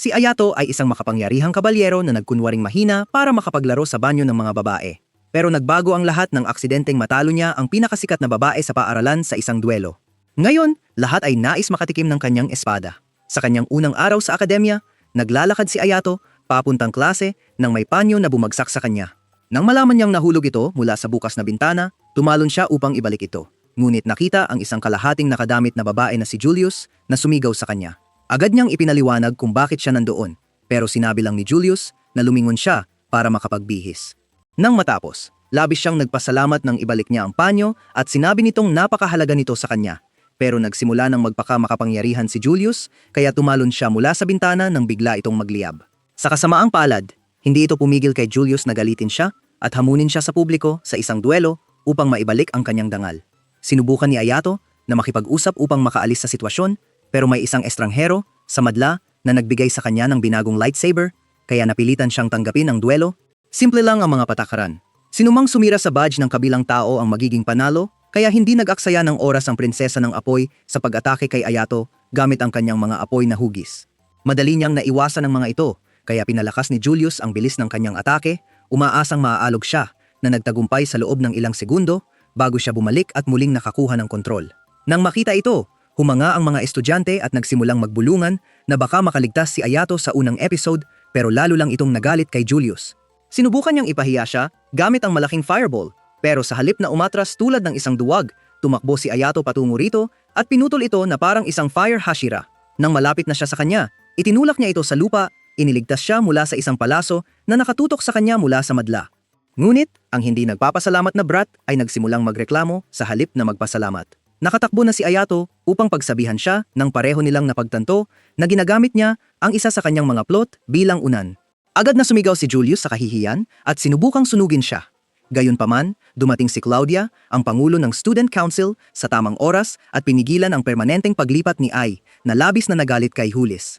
Si Ayato ay isang makapangyarihang kabalyero na nagkunwaring mahina para makapaglaro sa banyo ng mga babae. Pero nagbago ang lahat ng aksidenteng matalo niya ang pinakasikat na babae sa paaralan sa isang duelo. Ngayon, lahat ay nais makatikim ng kanyang espada. Sa kanyang unang araw sa akademya, naglalakad si Ayato papuntang klase nang may panyo na bumagsak sa kanya. Nang malaman niyang nahulog ito mula sa bukas na bintana, tumalon siya upang ibalik ito. Ngunit nakita ang isang kalahating nakadamit na babae na si Julius na sumigaw sa kanya. Agad niyang ipinaliwanag kung bakit siya nandoon, pero sinabi lang ni Julius na lumingon siya para makapagbihis. Nang matapos, labis siyang nagpasalamat nang ibalik niya ang panyo at sinabi nitong napakahalaga nito sa kanya. Pero nagsimula ng magpaka-makapangyarihan si Julius, kaya tumalon siya mula sa bintana nang bigla itong magliyab. Sa kasamaang palad, hindi ito pumigil kay Julius na galitin siya at hamunin siya sa publiko sa isang duelo upang maibalik ang kanyang dangal. Sinubukan ni Ayato na makipag-usap upang makaalis sa sitwasyon, pero may isang estranghero sa madla na nagbigay sa kanya ng binagong lightsaber, kaya napilitan siyang tanggapin ang duelo. Simple lang ang mga patakaran. Sinumang sumira sa badge ng kabilang tao ang magiging panalo, kaya hindi nag-aksaya ng oras ang prinsesa ng apoy sa pag-atake kay Ayato gamit ang kanyang mga apoy na hugis. Madali niyang naiwasan ang mga ito, kaya pinalakas ni Julius ang bilis ng kanyang atake, umaasang maaalog siya na nagtagumpay sa loob ng ilang segundo bago siya bumalik at muling nakakuha ng kontrol. Nang makita ito, humanga ang mga estudyante at nagsimulang magbulungan na baka makaligtas si Ayato sa unang episode, pero lalo lang itong nagalit kay Julius. Sinubukan niyang ipahiya siya gamit ang malaking fireball, pero sa halip na umatras tulad ng isang duwag, tumakbo si Ayato patungo rito at pinutol ito na parang isang fire hashira. Nang malapit na siya sa kanya, itinulak niya ito sa lupa, iniligtas siya mula sa isang palaso na nakatutok sa kanya mula sa madla. Ngunit, ang hindi nagpapasalamat na brat ay nagsimulang magreklamo sa halip na magpasalamat. Nakatakbo na si Ayato upang pagsabihan siya ng pareho nilang napagtanto na ginagamit niya ang isa sa kanyang mga plot bilang unan. Agad na sumigaw si Julius sa kahihiyan at sinubukang sunugin siya. Gayunpaman, dumating si Claudia, ang pangulo ng Student Council, sa tamang oras at pinigilan ang permanenteng paglipat ni Ai na labis na nagalit kay Julius.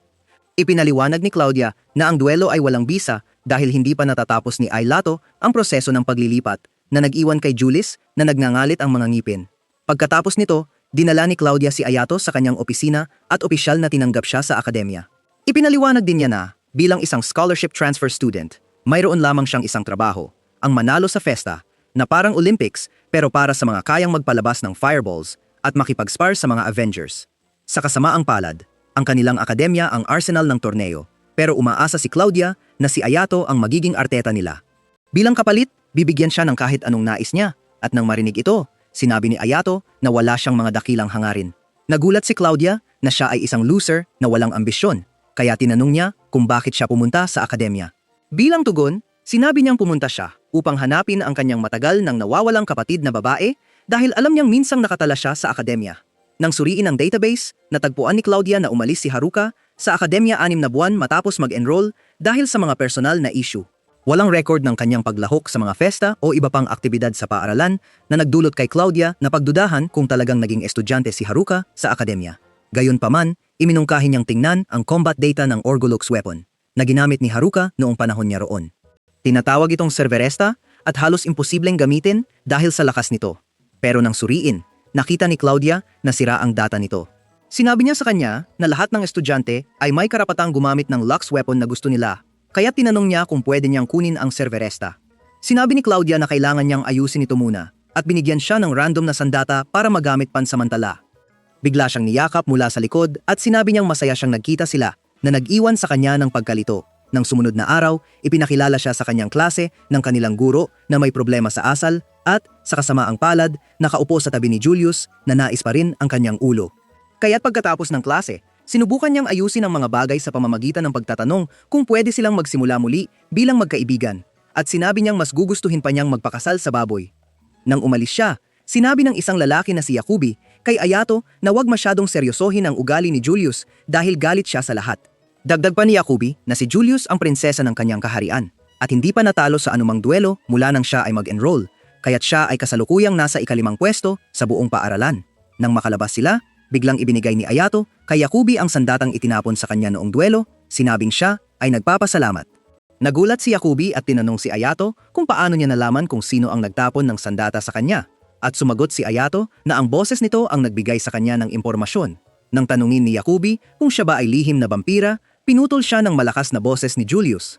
Ipinaliwanag ni Claudia na ang duelo ay walang bisa dahil hindi pa natatapos ni Ai Lato ang proseso ng paglilipat na nag-iwan kay Julius na nagngangalit ang mga ngipin. Pagkatapos nito, dinala ni Claudia si Ayato sa kanyang opisina at opisyal na tinanggap siya sa akademya. Ipinaliwanag din niya na, bilang isang scholarship transfer student, mayroon lamang siyang isang trabaho, ang manalo sa festa, na parang Olympics pero para sa mga kayang magpalabas ng fireballs at makipag-spar sa mga Avengers. Sa kasamaang palad, ang kanilang akademya ang arsenal ng torneo, pero umaasa si Claudia na si Ayato ang magiging arteta nila. Bilang kapalit, bibigyan siya ng kahit anong nais niya, at nang marinig ito, sinabi ni Ayato na wala siyang mga dakilang hangarin. Nagulat si Claudia na siya ay isang loser na walang ambisyon, kaya tinanong niya kung bakit siya pumunta sa akademya. Bilang tugon, sinabi niyang pumunta siya upang hanapin ang kanyang matagal nang nawawalang kapatid na babae dahil alam niyang minsang nakatala siya sa akademya. Nang suriin ang database, natagpuan ni Claudia na umalis si Haruka sa akademya 6 na buwan matapos mag-enroll dahil sa mga personal na issue. Walang record ng kanyang paglahok sa mga festa o iba pang aktibidad sa paaralan na nagdulot kay Claudia na pagdudahan kung talagang naging estudyante si Haruka sa akademya. Gayunpaman, iminungkahi niyang tingnan ang combat data ng Orgolux weapon na ginamit ni Haruka noong panahon niya roon. Tinatawag itong Cerberesta at halos imposibleng gamitin dahil sa lakas nito. Pero nang suriin, nakita ni Claudia na sira ang data nito. Sinabi niya sa kanya na lahat ng estudyante ay may karapatang gumamit ng Lux weapon na gusto nila, kaya tinanong niya kung pwede niyang kunin ang Cerberesta. Sinabi ni Claudia na kailangan niyang ayusin ito muna at binigyan siya ng random na sandata para magamit pansamantala. Bigla siyang niyakap mula sa likod at sinabi niyang masaya siyang nagkita sila na nag-iwan sa kanya ng pagkalito. Nang sumunod na araw, ipinakilala siya sa kanyang klase ng kanilang guro na may problema sa asal at, sa kasamaang palad, nakaupo sa tabi ni Julius na nais pa rin ang kanyang ulo. Kaya't pagkatapos ng klase, sinubukan niyang ayusin ang mga bagay sa pamamagitan ng pagtatanong kung pwede silang magsimula muli bilang magkaibigan at sinabi niyang mas gugustuhin pa niyang magpakasal sa baboy. Nang umalis siya, sinabi ng isang lalaki na si Yakubi kay Ayato na huwag masyadong seryosohin ang ugali ni Julius dahil galit siya sa lahat. Dagdag pa ni Yakubi na si Julius ang prinsesa ng kanyang kaharian at hindi pa natalo sa anumang duelo mula nang siya ay mag-enroll, kaya't siya ay kasalukuyang nasa ika-5 pwesto sa buong paaralan. Nang makalabas sila, biglang ibinigay ni Ayato kay Yakubi ang sandatang itinapon sa kanya noong duelo, sinabing siya ay nagpapasalamat. Nagulat si Yakubi at tinanong si Ayato kung paano niya nalaman kung sino ang nagtapon ng sandata sa kanya, at sumagot si Ayato na ang boses nito ang nagbigay sa kanya ng impormasyon. Nang tanungin ni Yakubi kung siya ba ay lihim na vampira, pinutol siya ng malakas na boses ni Julius.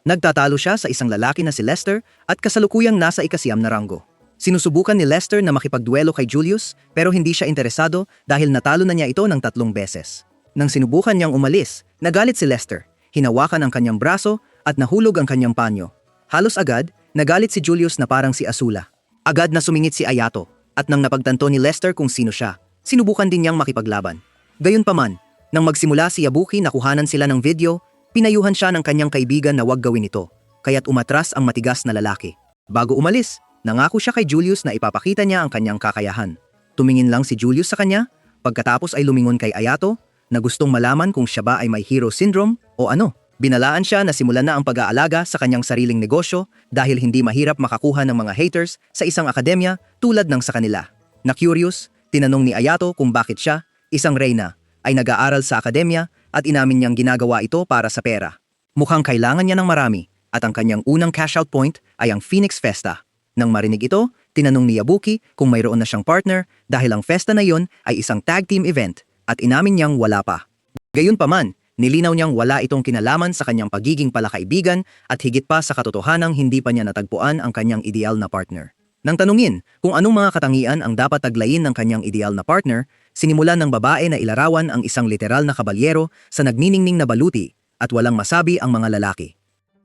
Nagtatalo siya sa isang lalaki na si Lester at kasalukuyang nasa ikasiyam na ranggo. Sinusubukan ni Lester na makipagduelo kay Julius pero hindi siya interesado dahil natalo na niya ito ng 3 beses. Nang sinubukan niyang umalis, nagalit si Lester, hinawakan ang kanyang braso at nahulog ang kanyang panyo. Halos agad, nagalit si Julius na parang si Azula. Agad na sumingit si Ayato at nang napagtanto ni Lester kung sino siya, sinubukan din niyang makipaglaban. Gayunpaman, nang magsimula si Yabuki na kuhanan sila ng video, pinayuhan siya ng kanyang kaibigan na huwag gawin ito, kaya't umatras ang matigas na lalaki. Bago umalis, nangako siya kay Julius na ipapakita niya ang kanyang kakayahan. Tumingin lang si Julius sa kanya, pagkatapos ay lumingon kay Ayato na gustong malaman kung siya ba ay may hero syndrome o ano. Binalaan siya na simulan na ang pag-aalaga sa kanyang sariling negosyo dahil hindi mahirap makakuha ng mga haters sa isang akademya tulad ng sa kanila. Na-curious, tinanong ni Ayato kung bakit siya, isang reyna, ay nag-aaral sa akademya at inamin niyang ginagawa ito para sa pera. Mukhang kailangan niya ng marami at ang kanyang unang cash out point ay ang Phoenix Festa. Nang marinig ito, tinanong ni Yabuki kung mayroon na siyang partner dahil ang festa na yon ay isang tag team event at inamin niyang wala pa. Gayunpaman, nilinaw niyang wala itong kinalaman sa kanyang pagiging palakaibigan at higit pa sa katotohanang hindi pa niya natagpuan ang kanyang ideal na partner. Nang tanungin kung anong mga katangian ang dapat taglayin ng kanyang ideal na partner, sinimulan ng babae na ilarawan ang isang literal na kabalyero sa nagniningning na baluti at walang masabi ang mga lalaki.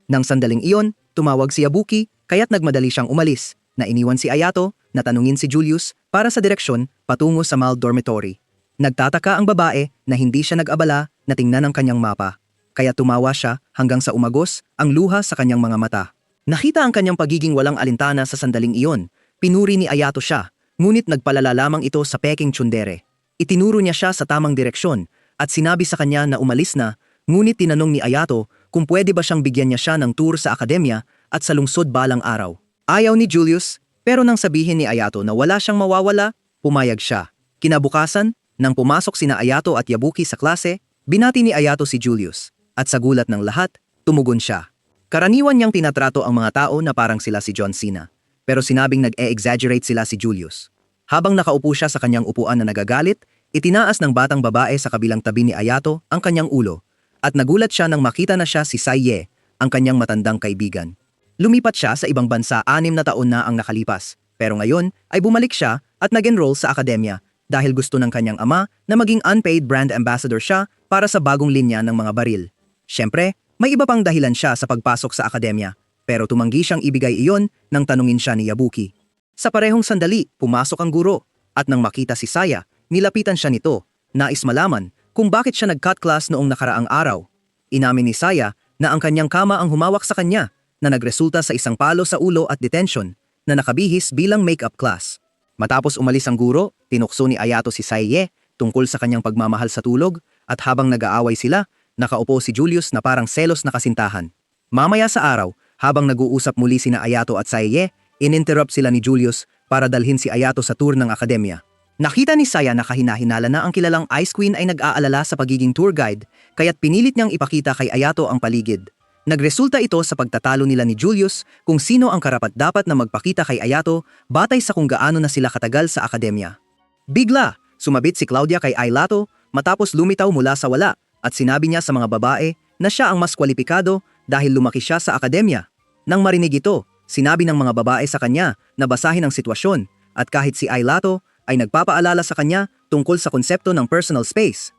Nang sandaling iyon, tumawag si Yabuki kaya't nagmadali siyang umalis na iniwan si Ayato na tanungin si Julius para sa direksyon patungo sa mall dormitory. Nagtataka ang babae na hindi siya nag-abala na tingnan ang kanyang mapa, kaya tumawa siya hanggang sa umagos ang luha sa kanyang mga mata. Nakita ang kanyang pagiging walang alintana sa sandaling iyon, pinuri ni Ayato siya, ngunit nagpalala lamang ito sa peking tsundere. Itinuro niya siya sa tamang direksyon at sinabi sa kanya na umalis na, ngunit tinanong ni Ayato kung pwede ba siyang bigyan niya siya ng tour sa akademya at sa lungsod balang araw. Ayaw ni Julius, pero nang sabihin ni Ayato na wala siyang mawawala, pumayag siya. Kinabukasan, nang pumasok sina Ayato at Yabuki sa klase, binati ni Ayato si Julius, at sa gulat ng lahat, tumugon siya. Karaniwan niyang tinatrato ang mga tao na parang sila si John Cena, pero sinabing nag-e-exaggerate sila si Julius. Habang nakaupo siya sa kanyang upuan na nagagalit, itinaas ng batang babae sa kabilang tabi ni Ayato ang kanyang ulo, at nagulat siya nang makita na siya si Saye, ang kanyang matandang kaibigan. Lumipat siya sa ibang bansa 6 na taon na ang nakalipas, pero ngayon ay bumalik siya at nag-enroll sa akademya dahil gusto ng kanyang ama na maging unpaid brand ambassador siya para sa bagong linya ng mga baril. Siyempre, may iba pang dahilan siya sa pagpasok sa akademya, pero tumanggi siyang ibigay iyon nang tanungin siya ni Yabuki. Sa parehong sandali, pumasok ang guro, at nang makita si Saya, nilapitan siya nito, nais malaman kung bakit siya nag-cut class noong nakaraang araw. Inamin ni Saya na ang kanyang kama ang humawak sa kanya, na nagresulta sa isang palo sa ulo at detention na nakabihis bilang make-up class. Matapos umalis ang guro, tinukso ni Ayato si Saye tungkol sa kanyang pagmamahal sa tulog at habang nag-aaway sila, nakaupo si Julius na parang selos na kasintahan. Mamaya sa araw, habang nag-uusap muli sina Ayato at Saye, ininterrupt sila ni Julius para dalhin si Ayato sa tour ng akademya. Nakita ni Saya na kahinahinala na ang kilalang Ice Queen ay nag-aalala sa pagiging tour guide, kaya't pinilit niyang ipakita kay Ayato ang paligid. Nagresulta ito sa pagtatalo nila ni Julius kung sino ang karapat-dapat na magpakita kay Ayato batay sa kung gaano na sila katagal sa akademya. Bigla, sumabit si Claudia kay Aylato matapos lumitaw mula sa wala at sinabi niya sa mga babae na siya ang mas kwalipikado dahil lumaki siya sa akademya. Nang marinig ito, sinabi ng mga babae sa kanya na basahin ang sitwasyon at kahit si Aylato ay nagpapaalala sa kanya tungkol sa konsepto ng personal space.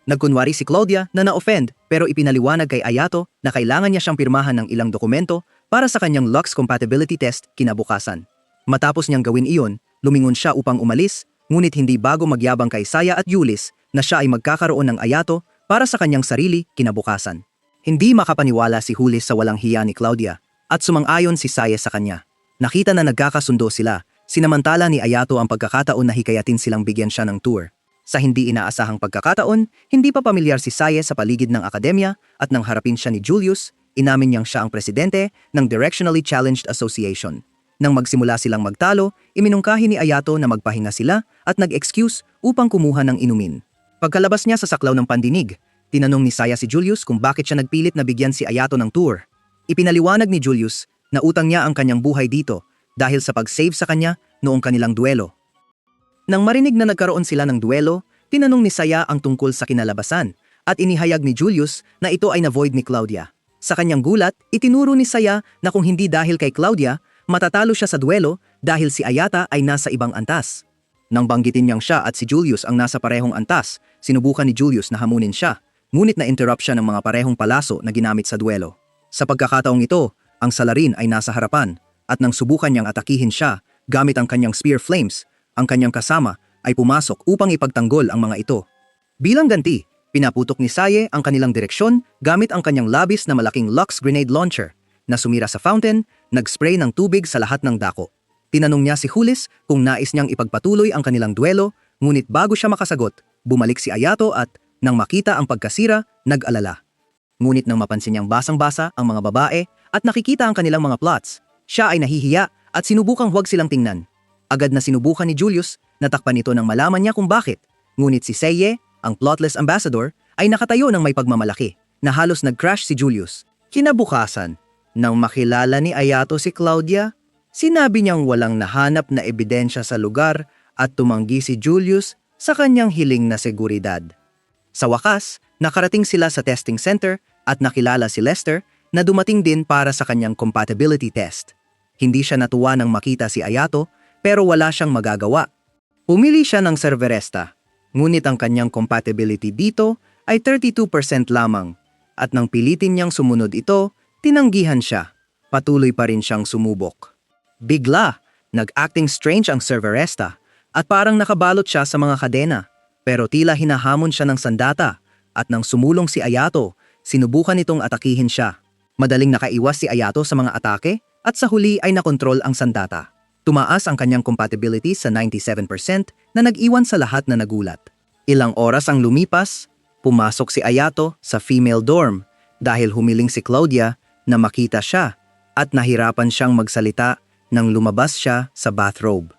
Nagkunwari si Claudia na na-offend pero ipinaliwanag kay Ayato na kailangan niya siyang pirmahan ng ilang dokumento para sa kanyang Lux Compatibility Test kinabukasan. Matapos niyang gawin iyon, lumingon siya upang umalis, ngunit hindi bago magyabang kay Saya at Yulis na siya ay magkakaroon ng Ayato para sa kanyang sarili kinabukasan. Hindi makapaniwala si Julis sa walang hiya ni Claudia at sumang-ayon si Saya sa kanya. Nakita na nagkakasundo sila, sinamantala ni Ayato ang pagkakataon na hikayatin silang bigyan siya ng tour. Sa hindi inaasahang pagkakataon, hindi pa pamilyar si Saye sa paligid ng akademya at nang harapin siya ni Julius, inamin niyang siya ang presidente ng Directionally Challenged Association. Nang magsimula silang magtalo, iminungkahi ni Ayato na magpahinga sila at nag-excuse upang kumuha ng inumin. Pagkalabas niya sa saklaw ng pandinig, tinanong ni Saya si Julius kung bakit siya nagpilit na bigyan si Ayato ng tour. Ipinaliwanag ni Julius na utang niya ang kanyang buhay dito dahil sa pag-save sa kanya noong kanilang duelo. Nang marinig na nagkaroon sila ng duelo, tinanong ni Saya ang tungkol sa kinalabasan at inihayag ni Julius na ito ay na-void ni Claudia. Sa kanyang gulat, itinuro ni Saya na kung hindi dahil kay Claudia, matatalo siya sa duelo dahil si Ayata ay nasa ibang antas. Nang banggitin niyang siya at si Julius ang nasa parehong antas, sinubukan ni Julius na hamunin siya, ngunit na-interrupt siya ng mga parehong palaso na ginamit sa duelo. Sa pagkakataong ito, ang salarin ay nasa harapan at nang subukan niyang atakihin siya gamit ang kanyang spear flames, ang kanyang kasama ay pumasok upang ipagtanggol ang mga ito. Bilang ganti, pinaputok ni Saye ang kanilang direksyon gamit ang kanyang labis na malaking Lux grenade launcher na sumira sa fountain, nag-spray ng tubig sa lahat ng dako. Tinanong niya si Julis kung nais niyang ipagpatuloy ang kanilang duelo, ngunit bago siya makasagot, bumalik si Ayato at, nang makita ang pagkasira, nag-alala. Ngunit nang mapansin niyang basang-basa ang mga babae at nakikita ang kanilang mga plots, siya ay nahihiya at sinubukang huwag silang tingnan. Agad na sinubukan ni Julius, natakpan ito nang malaman niya kung bakit. Ngunit si Seiye, ang plotless ambassador, ay nakatayo ng may pagmamalaki, na halos nag-crash si Julius. Kinabukasan, nang makilala ni Ayato si Claudia, sinabi niyang walang nahanap na ebidensya sa lugar at tumanggi si Julius sa kanyang hiling na seguridad. Sa wakas, nakarating sila sa testing center at nakilala si Lester na dumating din para sa kanyang compatibility test. Hindi siya natuwa nang makita si Ayato pero wala siyang magagawa. Pumili siya ng Cerberesta, ngunit ang kanyang compatibility dito ay 32% lamang at nang pilitin niyang sumunod ito, tinanggihan siya. Patuloy pa rin siyang sumubok. Bigla, nag-acting strange ang Cerberesta at parang nakabalot siya sa mga kadena pero tila hinahamon siya ng sandata at nang sumulong si Ayato, sinubukan itong atakihin siya. Madaling nakaiwas si Ayato sa mga atake at sa huli ay nakontrol ang sandata. Tumaas ang kanyang compatibility sa 97% na nag-iwan sa lahat na nagulat. Ilang oras ang lumipas, pumasok si Ayato sa female dorm dahil humiling si Claudia na makita siya at nahirapan siyang magsalita nang lumabas siya sa bathrobe.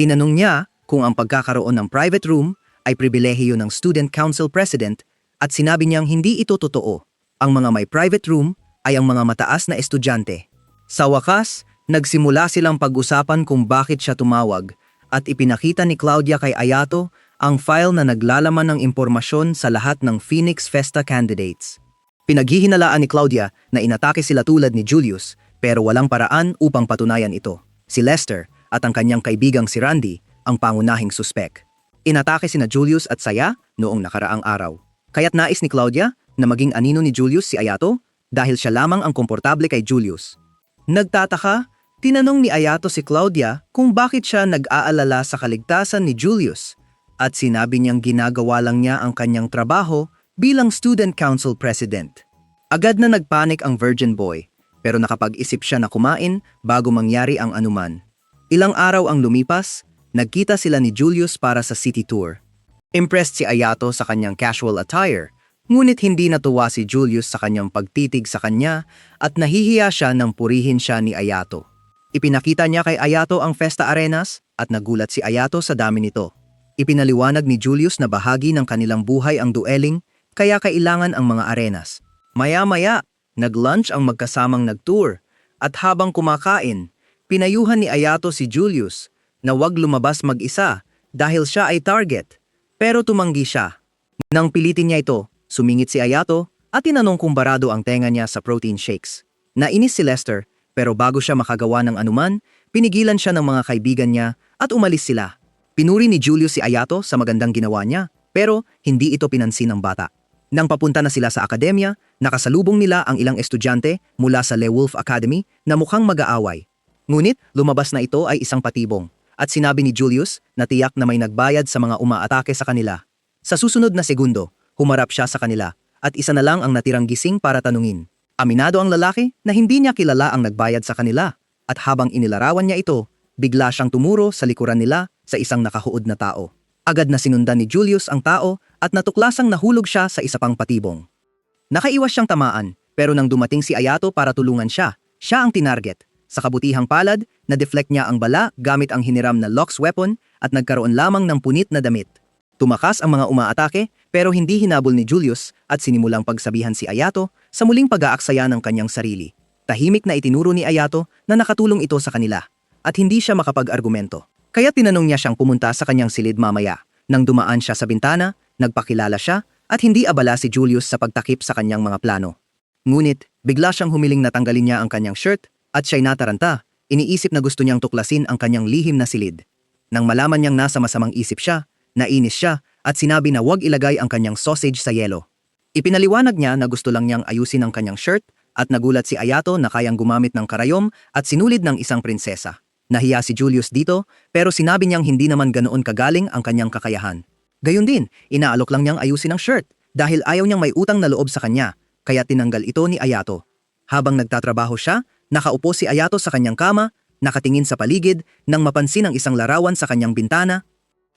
Tinanong niya kung ang pagkakaroon ng private room ay pribilehiyo ng student council president at sinabi niyang hindi ito totoo. Ang mga may private room ay ang mga mataas na estudyante. Sa wakas, nagsimula silang pag-usapan kung bakit siya tumawag at ipinakita ni Claudia kay Ayato ang file na naglalaman ng impormasyon sa lahat ng Phoenix Festa candidates. Pinaghihinalaan ni Claudia na inatake sila tulad ni Julius pero walang paraan upang patunayan ito. Si Lester at ang kanyang kaibigang si Randy ang pangunahing suspek. Inatake sina Julius at Saya noong nakaraang araw. Kaya't nais ni Claudia na maging anino ni Julius si Ayato dahil siya lamang ang komportable kay Julius. Nagtataka, tinanong ni Ayato si Claudia kung bakit siya nag-aalala sa kaligtasan ni Julius at sinabi niyang ginagawa lang niya ang kanyang trabaho bilang student council president. Agad na nagpanik ang virgin boy pero nakapag-isip siya na kumain bago mangyari ang anuman. Ilang araw ang lumipas, nagkita sila ni Julius para sa city tour. Impressed si Ayato sa kanyang casual attire, ngunit hindi natuwa si Julius sa kanyang pagtitig sa kanya at nahihiya siya nang purihin siya ni Ayato. Ipinakita niya kay Ayato ang Festa Arenas at nagulat si Ayato sa dami nito. Ipinaliwanag ni Julius na bahagi ng kanilang buhay ang dueling kaya kailangan ang mga arenas. Maya-maya, nag-lunch ang magkasamang nag-tour at habang kumakain, pinayuhan ni Ayato si Julius na wag lumabas mag-isa dahil siya ay target. Pero tumanggi siya. Nang pilitin niya ito, sumingit si Ayato at tinanong kung barado ang tenga niya sa protein shakes. Nainis si Lester pero bago siya makagawa ng anuman, pinigilan siya ng mga kaibigan niya at umalis sila. Pinuri ni Julius si Ayato sa magandang ginawa niya pero hindi ito pinansin ng bata. Nang papunta na sila sa akademya, nakasalubong nila ang ilang estudyante mula sa Le Wolf Academy na mukhang mag-aaway. Ngunit lumabas na ito ay isang patibong at sinabi ni Julius na tiyak na may nagbayad sa mga umaatake sa kanila. Sa susunod na segundo, humarap siya sa kanila at isa na lang ang natirang gising para tanungin. Aminado ang lalaki na hindi niya kilala ang nagbayad sa kanila at habang inilarawan niya ito, bigla siyang tumuro sa likuran nila sa isang nakahuod na tao. Agad na sinundan ni Julius ang tao at natuklasang nahulog siya sa isa pang patibong. Nakaiwas siyang tamaan pero nang dumating si Ayato para tulungan siya, siya ang tinarget. Sa kabutihang palad, na-deflect niya ang bala gamit ang hiniram na Lux weapon at nagkaroon lamang ng punit na damit. Tumakas ang mga umaatake pero hindi hinabol ni Julius at sinimulang pagsabihan si Ayato sa muling pag-aaksaya ng kanyang sarili. Tahimik na itinuro ni Ayato na nakatulong ito sa kanila at hindi siya makapag-argumento. Kaya tinanong niya siyang pumunta sa kanyang silid mamaya. Nang dumaan siya sa bintana, nagpakilala siya at hindi abala si Julius sa pagtakip sa kanyang mga plano. Ngunit, bigla siyang humiling na tanggalin niya ang kanyang shirt at siya'y nataranta, iniisip na gusto niyang tuklasin ang kanyang lihim na silid. Nang malaman niyang nasa masamang isip siya, nainis siya at sinabi na huwag ilagay ang kanyang sausage sa yelo. Ipinaliwanag niya na gusto lang niyang ayusin ang kanyang shirt at nagulat si Ayato na kayang gumamit ng karayom at sinulid ng isang prinsesa. Nahiya si Julius dito pero sinabi niyang hindi naman ganoon kagaling ang kanyang kakayahan. Gayun din, inaalok lang niyang ayusin ang shirt dahil ayaw niyang may utang na loob sa kanya, kaya tinanggal ito ni Ayato. Habang nagtatrabaho siya, nakaupo si Ayato sa kanyang kama, nakatingin sa paligid nang mapansin ang isang larawan sa kanyang bintana.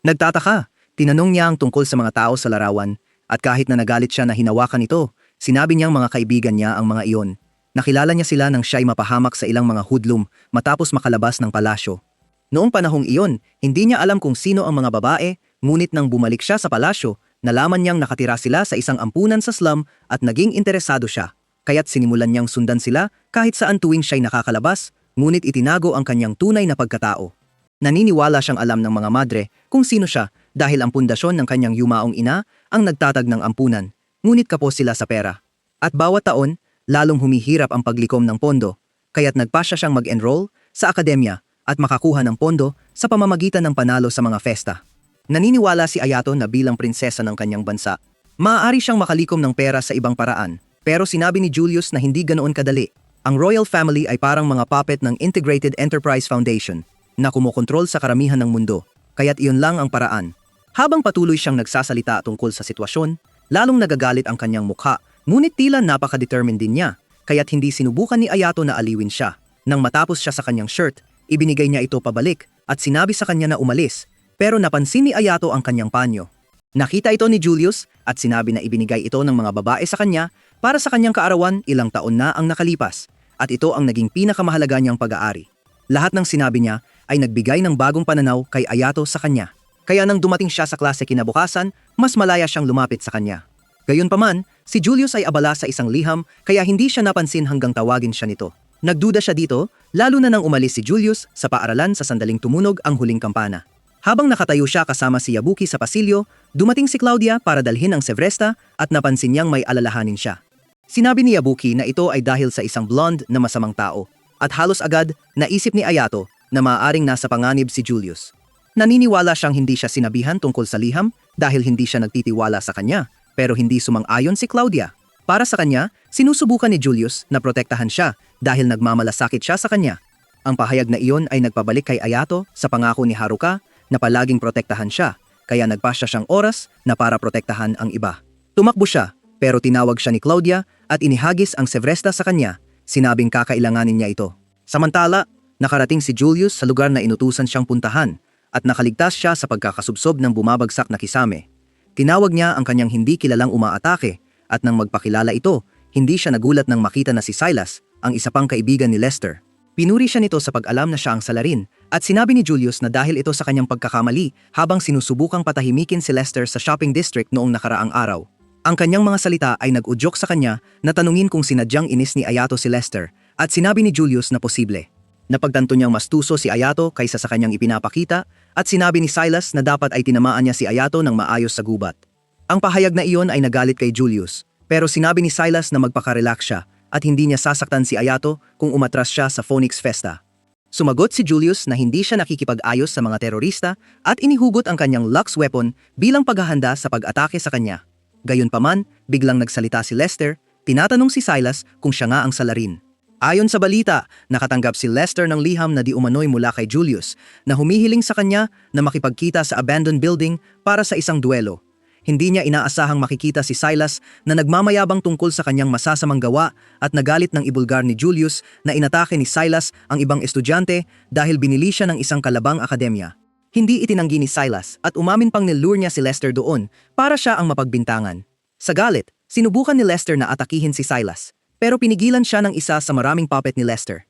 Nagtataka, tinanong niya ang tungkol sa mga tao sa larawan at kahit na nagalit siya na hinawakan ito, sinabi niyang mga kaibigan niya ang mga iyon. Nakilala niya sila nang siya'y mapahamak sa ilang mga hoodlum matapos makalabas ng palasyo. Noong panahong iyon, hindi niya alam kung sino ang mga babae, ngunit nang bumalik siya sa palasyo, nalaman niyang nakatira sila sa isang ampunan sa slum at naging interesado siya. Kaya't sinimulan niyang sundan sila kahit saan tuwing siya'y nakakalabas, ngunit itinago ang kanyang tunay na pagkatao. Naniniwala siyang alam ng mga madre kung sino siya dahil ang pundasyon ng kanyang yumaong ina ang nagtatag ng ampunan, ngunit kapos sila sa pera. At bawat taon, lalong humihirap ang paglikom ng pondo, kaya't nagpasya siyang mag-enroll sa akademya at makakuha ng pondo sa pamamagitan ng panalo sa mga festa. Naniniwala si Ayato na bilang prinsesa ng kanyang bansa, maaari siyang makalikom ng pera sa ibang paraan, pero sinabi ni Julius na hindi ganoon kadali. Ang royal family ay parang mga puppet ng Integrated Enterprise Foundation na kumokontrol sa karamihan ng mundo, kaya't iyon lang ang paraan. Habang patuloy siyang nagsasalita tungkol sa sitwasyon, lalong nagagalit ang kanyang mukha, ngunit tila napaka-determined din niya, kaya't hindi sinubukan ni Ayato na aliwin siya. Nang matapos siya sa kanyang shirt, ibinigay niya ito pabalik at sinabi sa kanya na umalis, pero napansin ni Ayato ang kanyang panyo. Nakita ito ni Julius at sinabi na ibinigay ito ng mga babae sa kanya para sa kanyang kaarawan ilang taon na ang nakalipas, at ito ang naging pinakamahalaga niyang pag-aari. Lahat ng sinabi niya ay nagbigay ng bagong pananaw kay Ayato sa kanya. Kaya nang dumating siya sa klase kinabukasan, mas malaya siyang lumapit sa kanya. Gayunpaman, si Julius ay abala sa isang liham kaya hindi siya napansin hanggang tawagin siya nito. Nagduda siya dito, lalo na nang umalis si Julius sa paaralan sa sandaling tumunog ang huling kampana. Habang nakatayo siya kasama si Yabuki sa pasilyo, dumating si Claudia para dalhin ang Sevresta at napansin niyang may alalahanin siya. Sinabi ni Yabuki na ito ay dahil sa isang blonde na masamang tao, at halos agad naisip ni Ayato na maaaring nasa panganib si Julius. Naniniwala siyang hindi siya sinabihan tungkol sa liham dahil hindi siya nagtitiwala sa kanya, pero hindi sumang-ayon si Claudia. Para sa kanya, sinusubukan ni Julius na protektahan siya dahil nagmamalasakit siya sa kanya. Ang pahayag na iyon ay nagbabalik kay Ayato sa pangako ni Haruka na palaging protektahan siya, kaya nagpasya siyang oras na para protektahan ang iba. Tumakbo siya, pero tinawag siya ni Claudia at inihagis ang Sevresta sa kanya, sinabing kakailanganin niya ito. Samantala, nakarating si Julius sa lugar na inutusan siyang puntahan at nakaligtas siya sa pagkakasubsob ng bumabagsak na kisame. Tinawag niya ang kanyang hindi kilalang umaatake at nang magpakilala ito, hindi siya nagulat nang makita na si Silas, ang isa pang kaibigan ni Lester. Pinuri siya nito sa pag-alam na siya ang salarin at sinabi ni Julius na dahil ito sa kanyang pagkakamali habang sinusubukang patahimikin si Lester sa shopping district noong nakaraang araw. Ang kanyang mga salita ay nag-udyok sa kanya na tanungin kung sinadyang inis ni Ayato si Lester at sinabi ni Julius na posible. Napagtanto niyang mas tuso si Ayato kaysa sa kanyang ipinapakita at sinabi ni Silas na dapat ay tinamaan niya si Ayato ng maayos sa gubat. Ang pahayag na iyon ay nagalit kay Julius, pero sinabi ni Silas na magpakarelax siya at hindi niya sasaktan si Ayato kung umatras siya sa Phoenix Festa. Sumagot si Julius na hindi siya nakikipag-ayos sa mga terorista at inihugot ang kanyang Lux weapon bilang paghahanda sa pag-atake sa kanya. Gayunpaman, biglang nagsalita si Lester, tinatanong si Silas kung siya nga ang salarin. Ayon sa balita, nakatanggap si Lester ng liham na di umano'y mula kay Julius na humihiling sa kanya na makipagkita sa abandoned building para sa isang duelo. Hindi niya inaasahang makikita si Silas na nagmamayabang tungkol sa kanyang masasamang gawa at nagalit ng ibulgar ni Julius na inatake ni Silas ang ibang estudyante dahil binili siya ng isang kalabang akademya. Hindi itinanggi ni Silas at umamin pang nilure niya si Lester doon para siya ang mapagbintangan. Sa galit, sinubukan ni Lester na atakihin si Silas, pero pinigilan siya ng isa sa maraming puppet ni Lester.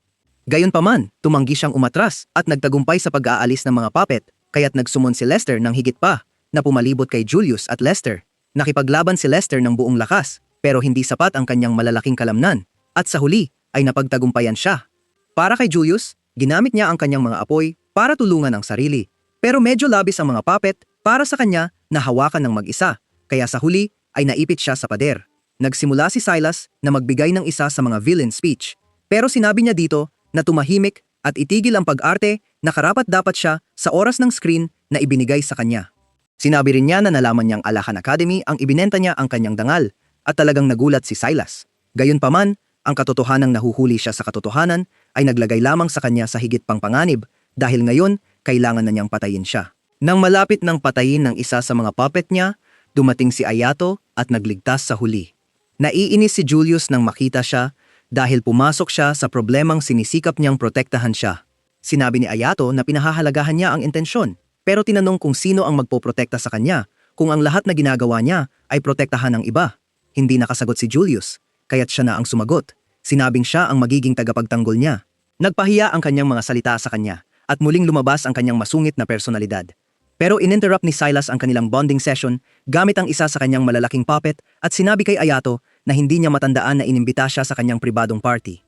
Gayunpaman, tumanggi siyang umatras at nagtagumpay sa pag-aalis ng mga puppet, kaya't nagsumon si Lester ng higit pa na pumalibot kay Julius at Lester. Nakipaglaban si Lester ng buong lakas, pero hindi sapat ang kanyang malalaking kalamnan, at sa huli ay napagtagumpayan siya. Para kay Julius, ginamit niya ang kanyang mga apoy para tulungan ang sarili, pero medyo labis ang mga puppet para sa kanya na hawakan ng mag-isa, kaya sa huli ay naipit siya sa pader. Nagsimula si Silas na magbigay ng isa sa mga villain speech. Pero sinabi niya dito na tumahimik at itigil ang pag-arte na karapat-dapat siya sa oras ng screen na ibinigay sa kanya. Sinabi rin niya na nalaman niyang Alakan Academy ang ibinenta niya ang kanyang dangal at talagang nagulat si Silas. Gayunpaman, ang katotohanang nahuhuli siya sa katotohanan ay naglagay lamang sa kanya sa higit pang panganib dahil ngayon kailangan na niyang patayin siya. Nang malapit ng patayin ng isa sa mga puppet niya, dumating si Ayato at nagligtas sa huli. Naiinis si Julius nang makita siya dahil pumasok siya sa problemang sinisikap niyang protektahan siya. Sinabi ni Ayato na pinahahalagahan niya ang intensyon, pero tinanong kung sino ang magpoprotekta sa kanya kung ang lahat na ginagawa niya ay protektahan ng iba. Hindi nakasagot si Julius, kaya't siya na ang sumagot. Sinabing siya ang magiging tagapagtanggol niya. Nagpahiya ang kanyang mga salita sa kanya at muling lumabas ang kanyang masungit na personalidad. Pero ininterrupt ni Silas ang kanilang bonding session gamit ang isa sa kanyang malalaking puppet at sinabi kay Ayato na hindi niya matandaan na inimbita siya sa kanyang pribadong party.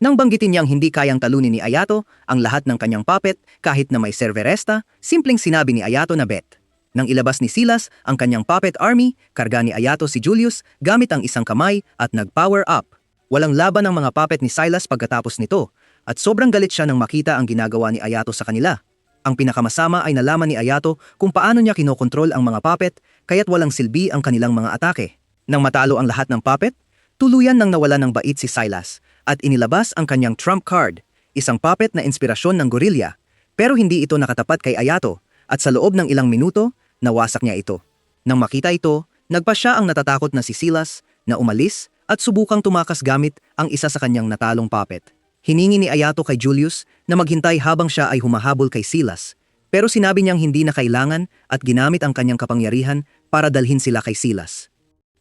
Nang banggitin niyang hindi kayang talunin ni Ayato ang lahat ng kanyang puppet kahit na may serveresta, simpleng sinabi ni Ayato na bet. Nang ilabas ni Silas ang kanyang puppet army, karga ni Ayato si Julius gamit ang isang kamay at nag-power up. Walang laban ang mga puppet ni Silas pagkatapos nito at sobrang galit siya nang makita ang ginagawa ni Ayato sa kanila. Ang pinakamasama ay nalaman ni Ayato kung paano niya kinokontrol ang mga puppet kaya't walang silbi ang kanilang mga atake. Nang matalo ang lahat ng puppet, tuluyan nang nawala ng bait si Silas at inilabas ang kanyang trump card, isang puppet na inspirasyon ng gorilla. Pero hindi ito nakatapat kay Ayato at sa loob ng ilang minuto, nawasak niya ito. Nang makita ito, nagpa siya ang natatakot na si Silas na umalis at subukang tumakas gamit ang isa sa kanyang natalong puppet. Hiningi ni Ayato kay Julius na maghintay habang siya ay humahabol kay Silas, pero sinabi niyang hindi na kailangan at ginamit ang kanyang kapangyarihan para dalhin sila kay Silas.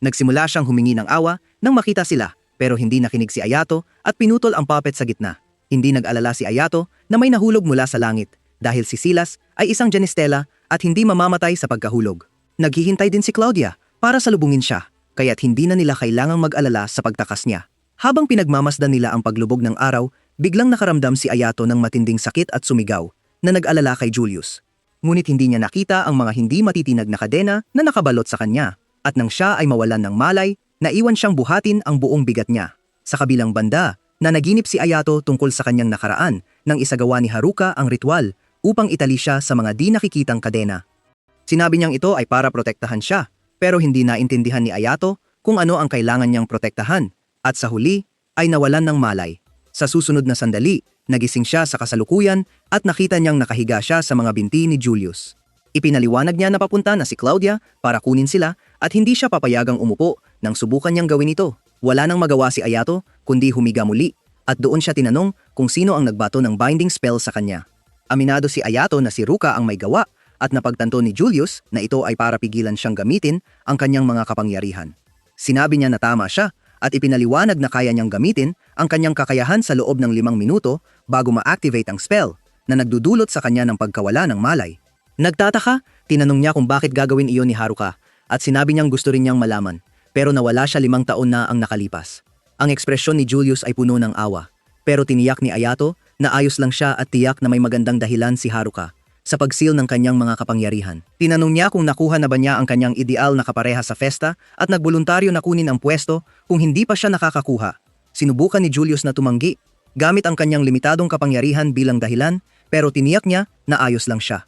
Nagsimula siyang humingi ng awa nang makita sila, pero hindi nakinig si Ayato at pinutol ang puppet sa gitna. Hindi nag-alala si Ayato na may nahulog mula sa langit dahil si Silas ay isang Janistela at hindi mamamatay sa pagkahulog. Naghihintay din si Claudia para salubungin siya, kaya't hindi na nila kailangang mag-alala sa pagtakas niya. Habang pinagmamasdan nila ang paglubog ng araw, biglang nakaramdam si Ayato ng matinding sakit at sumigaw na nag-alala kay Julius. Ngunit hindi niya nakita ang mga hindi matitinag na kadena na nakabalot sa kanya at nang siya ay mawalan ng malay, naiwan siyang buhatin ang buong bigat niya. Sa kabilang banda, nanaginip si Ayato tungkol sa kanyang nakaraan nang isagawa ni Haruka ang ritual upang itali siya sa mga di nakikitang kadena. Sinabi niyang ito ay para protektahan siya, pero hindi naintindihan ni Ayato kung ano ang kailangan niyang protektahan. At sa huli, ay nawalan ng malay. Sa susunod na sandali, nagising siya sa kasalukuyan at nakita niyang nakahiga siya sa mga binti ni Julius. Ipinaliwanag niya na papunta na si Claudia para kunin sila at hindi siya papayagang umupo nang subukan niyang gawin ito. Wala nang magawa si Ayato kundi humiga muli at doon siya tinanong kung sino ang nagbato ng binding spell sa kanya. Aminado si Ayato na si Ruka ang may gawa at napagtanto ni Julius na ito ay para pigilan siyang gamitin ang kanyang mga kapangyarihan. Sinabi niya na tama siya at ipinaliwanag na kaya niyang gamitin ang kanyang kakayahan sa loob ng 5 minuto bago ma-activate ang spell na nagdudulot sa kanya ng pagkawala ng malay. Nagtataka, tinanong niya kung bakit gagawin iyon ni Haruka at sinabi niyang gusto rin niyang malaman pero nawala siya 5 taon na ang nakalipas. Ang ekspresyon ni Julius ay puno ng awa pero tiniyak ni Ayato na ayos lang siya at tiyak na may magandang dahilan si Haruka sa pagsil ng kanyang mga kapangyarihan. Tinanong niya kung nakuha na ba niya ang kanyang ideal na kapareha sa festa at nagboluntaryo na kunin ang pwesto kung hindi pa siya nakakakuha. Sinubukan ni Julius na tumanggi gamit ang kanyang limitadong kapangyarihan bilang dahilan pero tiniyak niya na ayos lang siya.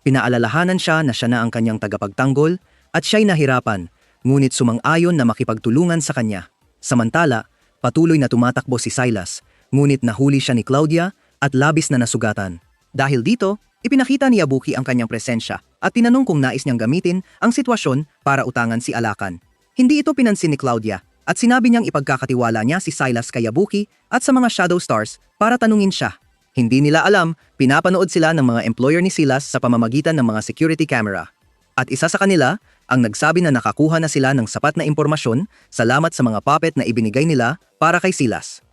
Pinaalalahanan siya na siya na ang kanyang tagapagtanggol at siya'y nahirapan ngunit sumang-ayon na makipagtulungan sa kanya. Samantala, patuloy na tumatakbo si Silas ngunit nahuli siya ni Claudia at labis na nasugatan. Dahil dito, ipinakita ni Yabuki ang kanyang presensya at tinanong kung nais niyang gamitin ang sitwasyon para utangan si Alakan. Hindi ito pinansin ni Claudia at sinabi niyang ipagkakatiwala niya si Silas kay Yabuki at sa mga Shadow Stars para tanungin siya. Hindi nila alam, pinapanood sila ng mga employer ni Silas sa pamamagitan ng mga security camera. At isa sa kanila ang nagsabi na nakakuha na sila ng sapat na impormasyon salamat sa mga puppet na ibinigay nila para kay Silas.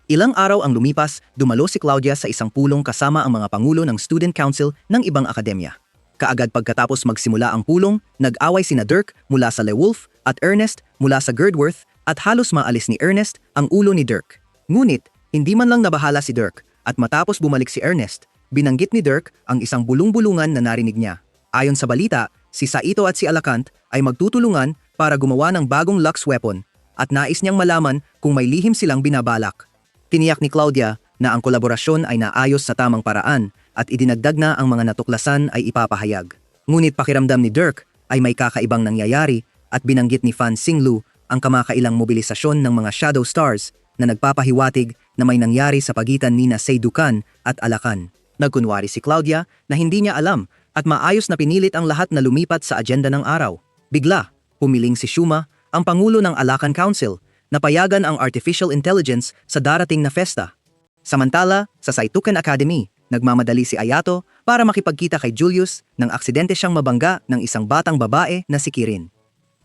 Ilang araw ang lumipas, dumalo si Claudia sa isang pulong kasama ang mga pangulo ng student council ng ibang akademya. Kaagad pagkatapos magsimula ang pulong, nag-away sina Dirk mula sa LeWolf at Ernest mula sa Girdworth at halos maalis ni Ernest ang ulo ni Dirk. Ngunit, hindi man lang nabahala si Dirk at matapos bumalik si Ernest, binanggit ni Dirk ang isang bulung-bulungan na narinig niya. Ayon sa balita, si Saito at si Alakant ay magtutulungan para gumawa ng bagong Lux weapon at nais niyang malaman kung may lihim silang binabalak. Tiniyak ni Claudia na ang kolaborasyon ay naayos sa tamang paraan at idinagdag na ang mga natuklasan ay ipapahayag. Ngunit pakiramdam ni Dirk ay may kakaibang nangyayari at binanggit ni Fan Xinglu ang kamakailang mobilisasyon ng mga Shadow Stars na nagpapahiwatig na may nangyari sa pagitan ni Seidukan at Alakan. Nagkunwari si Claudia na hindi niya alam at maayos na pinilit ang lahat na lumipat sa agenda ng araw. Bigla, humiling si Shuma, ang pangulo ng Alakan Council, na payagan ang artificial intelligence sa darating na festa. Samantala, sa Saitukan Academy, nagmamadali si Ayato para makipagkita kay Julius nang aksidente siyang mabangga ng isang batang babae na si Kirin.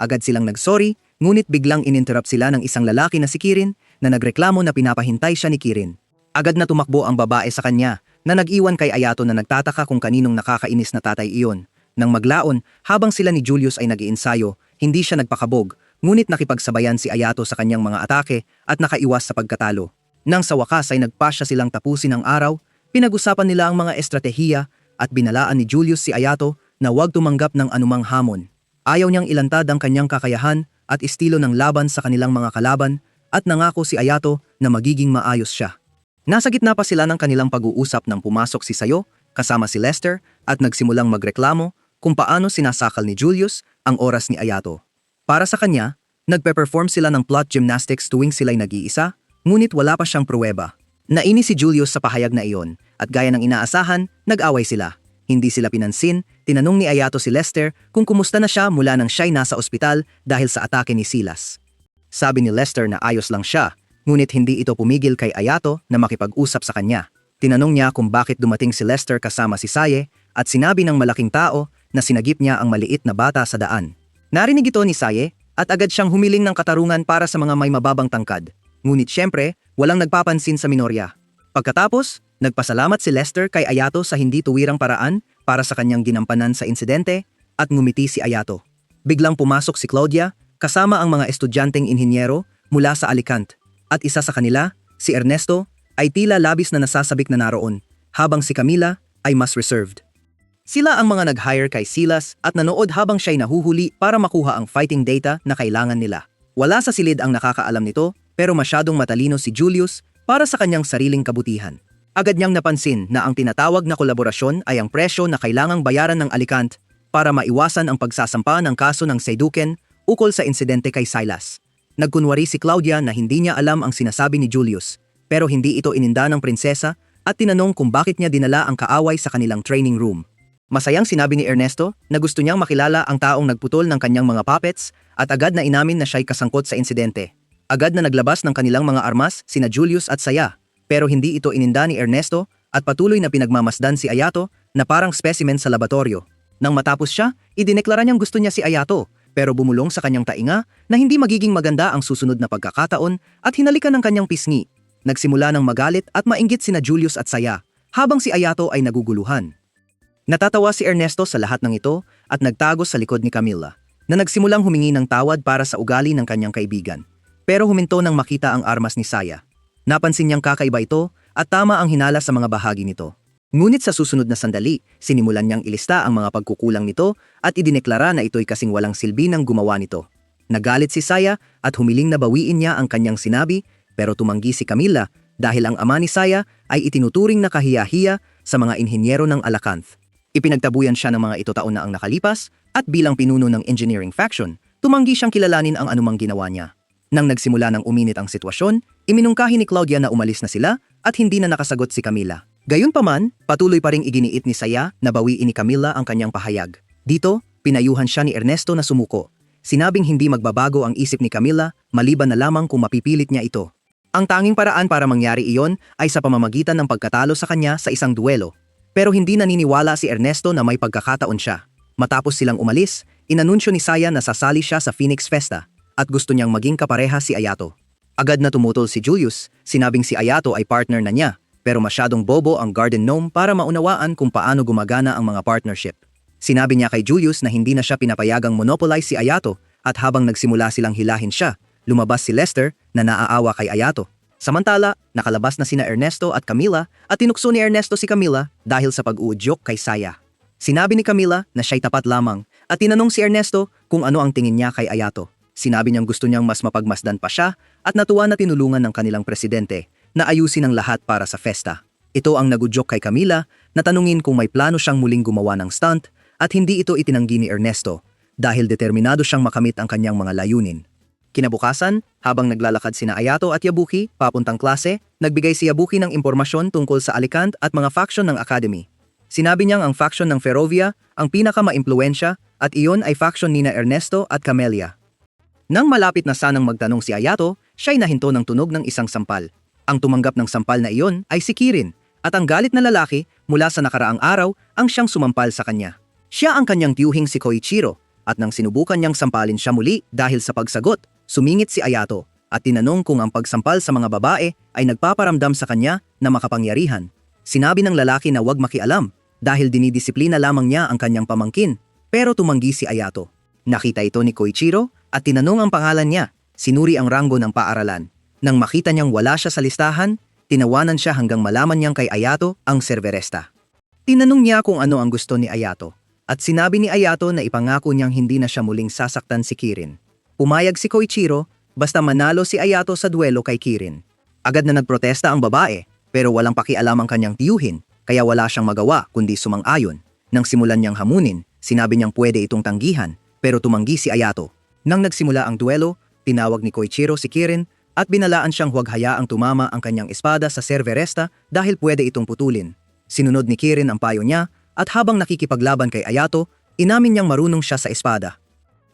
Agad silang nagsorry, ngunit biglang ininterrupt sila ng isang lalaki na si Kirin na nagreklamo na pinapahintay siya ni Kirin. Agad na tumakbo ang babae sa kanya na nag-iwan kay Ayato na nagtataka kung kaninong nakakainis na tatay iyon. Nang maglaon, habang sila ni Julius ay nag-iinsayo, hindi siya nagpakabog, ngunit nakipagsabayan si Ayato sa kanyang mga atake at nakaiwas sa pagkatalo. Nang sa wakas ay nagpasya silang tapusin ang araw, pinag-usapan nila ang mga estratehiya at binalaan ni Julius si Ayato na huwag tumanggap ng anumang hamon. Ayaw niyang ilantad ang kanyang kakayahan at estilo ng laban sa kanilang mga kalaban at nangako si Ayato na magiging maayos siya. Nasa gitna pa sila ng kanilang pag-uusap nang pumasok si Sayo kasama si Lester at nagsimulang magreklamo kung paano sinasakal ni Julius ang oras ni Ayato. Para sa kanya, nagpe-perform sila ng plot gymnastics tuwing sila'y nag-iisa, ngunit wala pa siyang pruweba. Nainis si Julius sa pahayag na iyon at gaya ng inaasahan, nag-away sila. Hindi sila pinansin, tinanong ni Ayato si Lester kung kumusta na siya mula nang siya'y nasa ospital dahil sa atake ni Silas. Sabi ni Lester na ayos lang siya, ngunit hindi ito pumigil kay Ayato na makipag-usap sa kanya. Tinanong niya kung bakit dumating si Lester kasama si Saye at sinabi ng malaking tao na sinagip niya ang maliit na bata sa daan. Narinig ito ni Saye at agad siyang humiling ng katarungan para sa mga may mababang tangkad. Ngunit syempre, walang nagpapansin sa minorya. Pagkatapos, nagpasalamat si Lester kay Ayato sa hindi tuwirang paraan para sa kanyang ginampanan sa insidente at ngumiti si Ayato. Biglang pumasok si Claudia kasama ang mga estudyanteng inhinyero mula sa Alicante. At isa sa kanila, si Ernesto, ay tila labis na nasasabik na naroon, habang si Camila ay mas reserved. Sila ang mga nag-hire kay Silas at nanood habang siya'y nahuhuli para makuha ang fighting data na kailangan nila. Wala sa silid ang nakakaalam nito, pero masyadong matalino si Julius para sa kanyang sariling kabutihan. Agad niyang napansin na ang tinatawag na kolaborasyon ay ang presyo na kailangang bayaran ng Alicante para maiwasan ang pagsasampa ng kaso ng Seiduken ukol sa insidente kay Silas. Nagkunwari si Claudia na hindi niya alam ang sinasabi ni Julius, pero hindi ito ininda ng prinsesa at tinanong kung bakit niya dinala ang kaaway sa kanilang training room. Masayang sinabi ni Ernesto na gusto niyang makilala ang taong nagputol ng kanyang mga puppets at agad na inamin na siya'y kasangkot sa insidente. Agad na naglabas ng kanilang mga armas sina Julius at Saya, pero hindi ito ininda ni Ernesto at patuloy na pinagmamasdan si Ayato na parang specimen sa laboratorio. Nang matapos siya, idineklara niyang gusto niya si Ayato, pero bumulong sa kanyang tainga na hindi magiging maganda ang susunod na pagkakataon at hinalikan ng kanyang pisngi. Nagsimula ng magalit at mainggit sina Julius at Saya, habang si Ayato ay naguguluhan. Natatawa si Ernesto sa lahat ng ito at nagtago sa likod ni Camila, na nagsimulang humingi ng tawad para sa ugali ng kanyang kaibigan. Pero huminto nang makita ang armas ni Saya. Napansin niyang kakaiba ito at tama ang hinala sa mga bahagi nito. Ngunit sa susunod na sandali, sinimulan niyang ilista ang mga pagkukulang nito at idineklara na ito'y kasing walang silbi ng gumawa nito. Nagalit si Saya at humiling na bawiin niya ang kanyang sinabi, pero tumanggi si Camila dahil ang ama ni Saya ay itinuturing na kahiya-hiya sa mga inhinyero ng Alicante. Ipinagtabuyan siya ng mga ito taon na ang nakalipas at bilang pinuno ng engineering faction, tumanggi siyang kilalanin ang anumang ginawa niya. Nang nagsimula ng uminit ang sitwasyon, iminungkahi ni Claudia na umalis na sila at hindi na nakasagot si Camila. Gayunpaman, patuloy pa ring iginiit ni Saya na bawiin ni Camila ang kanyang pahayag. Dito, pinayuhan siya ni Ernesto na sumuko. Sinabing hindi magbabago ang isip ni Camila maliban na lamang kung mapipilit niya ito. Ang tanging paraan para mangyari iyon ay sa pamamagitan ng pagkatalo sa kanya sa isang duelo. Pero hindi naniniwala si Ernesto na may pagkakataon siya. Matapos silang umalis, inanunsyo ni Saya na sasali siya sa Phoenix Festa at gusto niyang maging kapareha si Ayato. Agad na tumutol si Julius, sinabing si Ayato ay partner na niya. Pero masyadong bobo ang Garden Gnome para maunawaan kung paano gumagana ang mga partnership. Sinabi niya kay Julius na hindi na siya pinapayagang monopolize si Ayato at habang nagsimula silang hilahin siya, lumabas si Lester na naaawa kay Ayato. Samantala, nakalabas na sina Ernesto at Camila at tinukso ni Ernesto si Camila dahil sa pag-uudyok kay Saya. Sinabi ni Camila na siya'y tapat lamang at tinanong si Ernesto kung ano ang tingin niya kay Ayato. Sinabi niyang gusto niyang mas mapagmasdan pa siya at natuwa na tinulungan ng kanilang presidente na ayusin ang lahat para sa festa. Ito ang nagudyok kay Camila na tanungin kung may plano siyang muling gumawa ng stunt at hindi ito itinanggi ni Ernesto dahil determinado siyang makamit ang kanyang mga layunin. Kinabukasan, habang naglalakad sina Ayato at Yabuki papuntang klase, nagbigay si Yabuki ng impormasyon tungkol sa Alicant at mga faction ng Academy. Sinabi niyang ang faction ng Ferrovia ang pinaka-maimpluwensya at iyon ay faction nina Ernesto at Camelia. Nang malapit na sanang magtanong si Ayato, siya'y nahinto ng tunog ng isang sampal. Ang tumanggap ng sampal na iyon ay si Kirin, at ang galit na lalaki mula sa nakaraang araw ang siyang sumampal sa kanya. Siya ang kanyang tiyuhing si Koichiro, at nang sinubukan niyang sampalin siya muli dahil sa pagsagot, sumingit si Ayato at tinanong kung ang pagsampal sa mga babae ay nagpaparamdam sa kanya na makapangyarihan. Sinabi ng lalaki na huwag makialam dahil dinidisiplina lamang niya ang kanyang pamangkin, pero tumanggi si Ayato. Nakita ito ni Koichiro at tinanong ang pangalan niya, sinuri ang ranggo ng paaralan. Nang makita niyang wala siya sa listahan, tinawanan siya hanggang malaman niyang kay Ayato ang serveresta. Tinanong niya kung ano ang gusto ni Ayato at sinabi ni Ayato na ipangako niyang hindi na siya muling sasaktan si Kirin. Pumayag si Koichiro basta manalo si Ayato sa duelo kay Kirin. Agad na nagprotesta ang babae pero walang pakialam ang kanyang tiyuhin kaya wala siyang magawa kundi sumang-ayon. Nang simulan niyang hamunin, sinabi niyang pwede itong tanggihan pero tumanggi si Ayato. Nang nagsimula ang duelo, tinawag ni Koichiro si Kirin at binalaan siyang huwag hayaang tumama ang kanyang espada sa serveresta dahil pwede itong putulin. Sinunod ni Kirin ang payo niya at habang nakikipaglaban kay Ayato, inamin niyang marunong siya sa espada.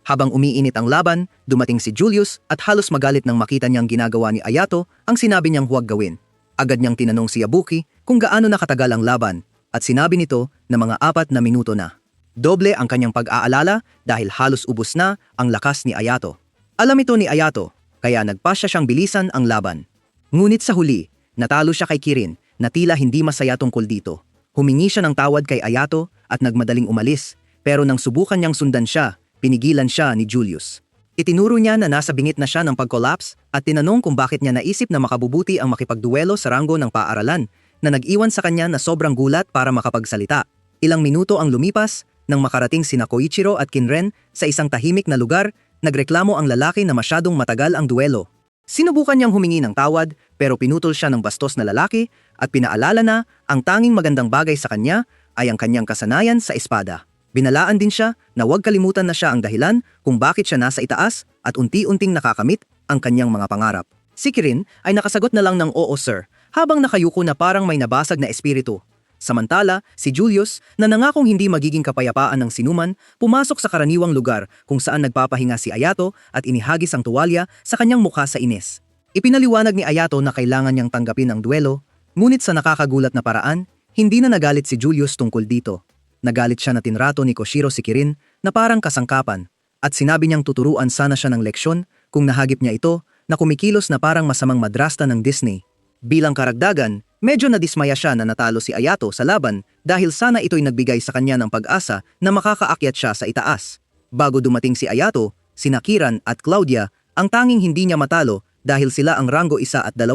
Habang umiinit ang laban, dumating si Julius at halos magalit nang makita niyang ginagawa ni Ayato ang sinabi niyang huwag gawin. Agad niyang tinanong si Yabuki kung gaano nakatagal ang laban at sinabi nito na mga 4 na minuto na. Doble ang kanyang pag-aalala dahil halos ubos na ang lakas ni Ayato. Alam ito ni Ayato, kaya nagpasya siyang bilisan ang laban. Ngunit sa huli, natalo siya kay Kirin na tila hindi masaya tungkol dito. Humingi siya ng tawad kay Ayato at nagmadaling umalis, pero nang subukan niyang sundan siya, pinigilan siya ni Julius. Itinuro niya na nasa bingit na siya ng pag-collapse at tinanong kung bakit niya naisip na makabubuti ang makipagduelo sa ranggo ng paaralan na nag-iwan sa kanya na sobrang gulat para makapagsalita. Ilang minuto ang lumipas nang makarating sina Koichiro at Kinren sa isang tahimik na lugar, nagreklamo ang lalaki na masyadong matagal ang duelo. Sinubukan niyang humingi ng tawad pero pinutol siya ng bastos na lalaki at pinaalala na ang tanging magandang bagay sa kanya ay ang kanyang kasanayan sa espada. Binalaan din siya na huwag kalimutan na siya ang dahilan kung bakit siya nasa itaas at unti-unting nakakamit ang kanyang mga pangarap. Si Kirin ay nakasagot na lang ng oo sir habang nakayuko na parang may nabasag na espiritu. Samantala, si Julius na nangakong hindi magiging kapayapaan ng sinuman pumasok sa karaniwang lugar kung saan nagpapahinga si Ayato at inihagis ang tuwalya sa kanyang mukha sa inis. Ipinaliwanag ni Ayato na kailangan niyang tanggapin ang duelo, ngunit sa nakakagulat na paraan, hindi na nagalit si Julius tungkol dito. Nagalit siya na tinrato ni Koshiro si Kirin na parang kasangkapan at sinabi niyang tuturuan sana siya ng leksyon kung nahagip niya ito na kumikilos na parang masamang madrasta ng Disney. Bilang karagdagan, medyo nadismaya siya na natalo si Ayato sa laban dahil sana ito'y nagbigay sa kanya ng pag-asa na makakaakyat siya sa itaas. Bago dumating si Ayato, sina Kiran at Claudia ang tanging hindi niya matalo dahil sila ang ranggo 1 at 2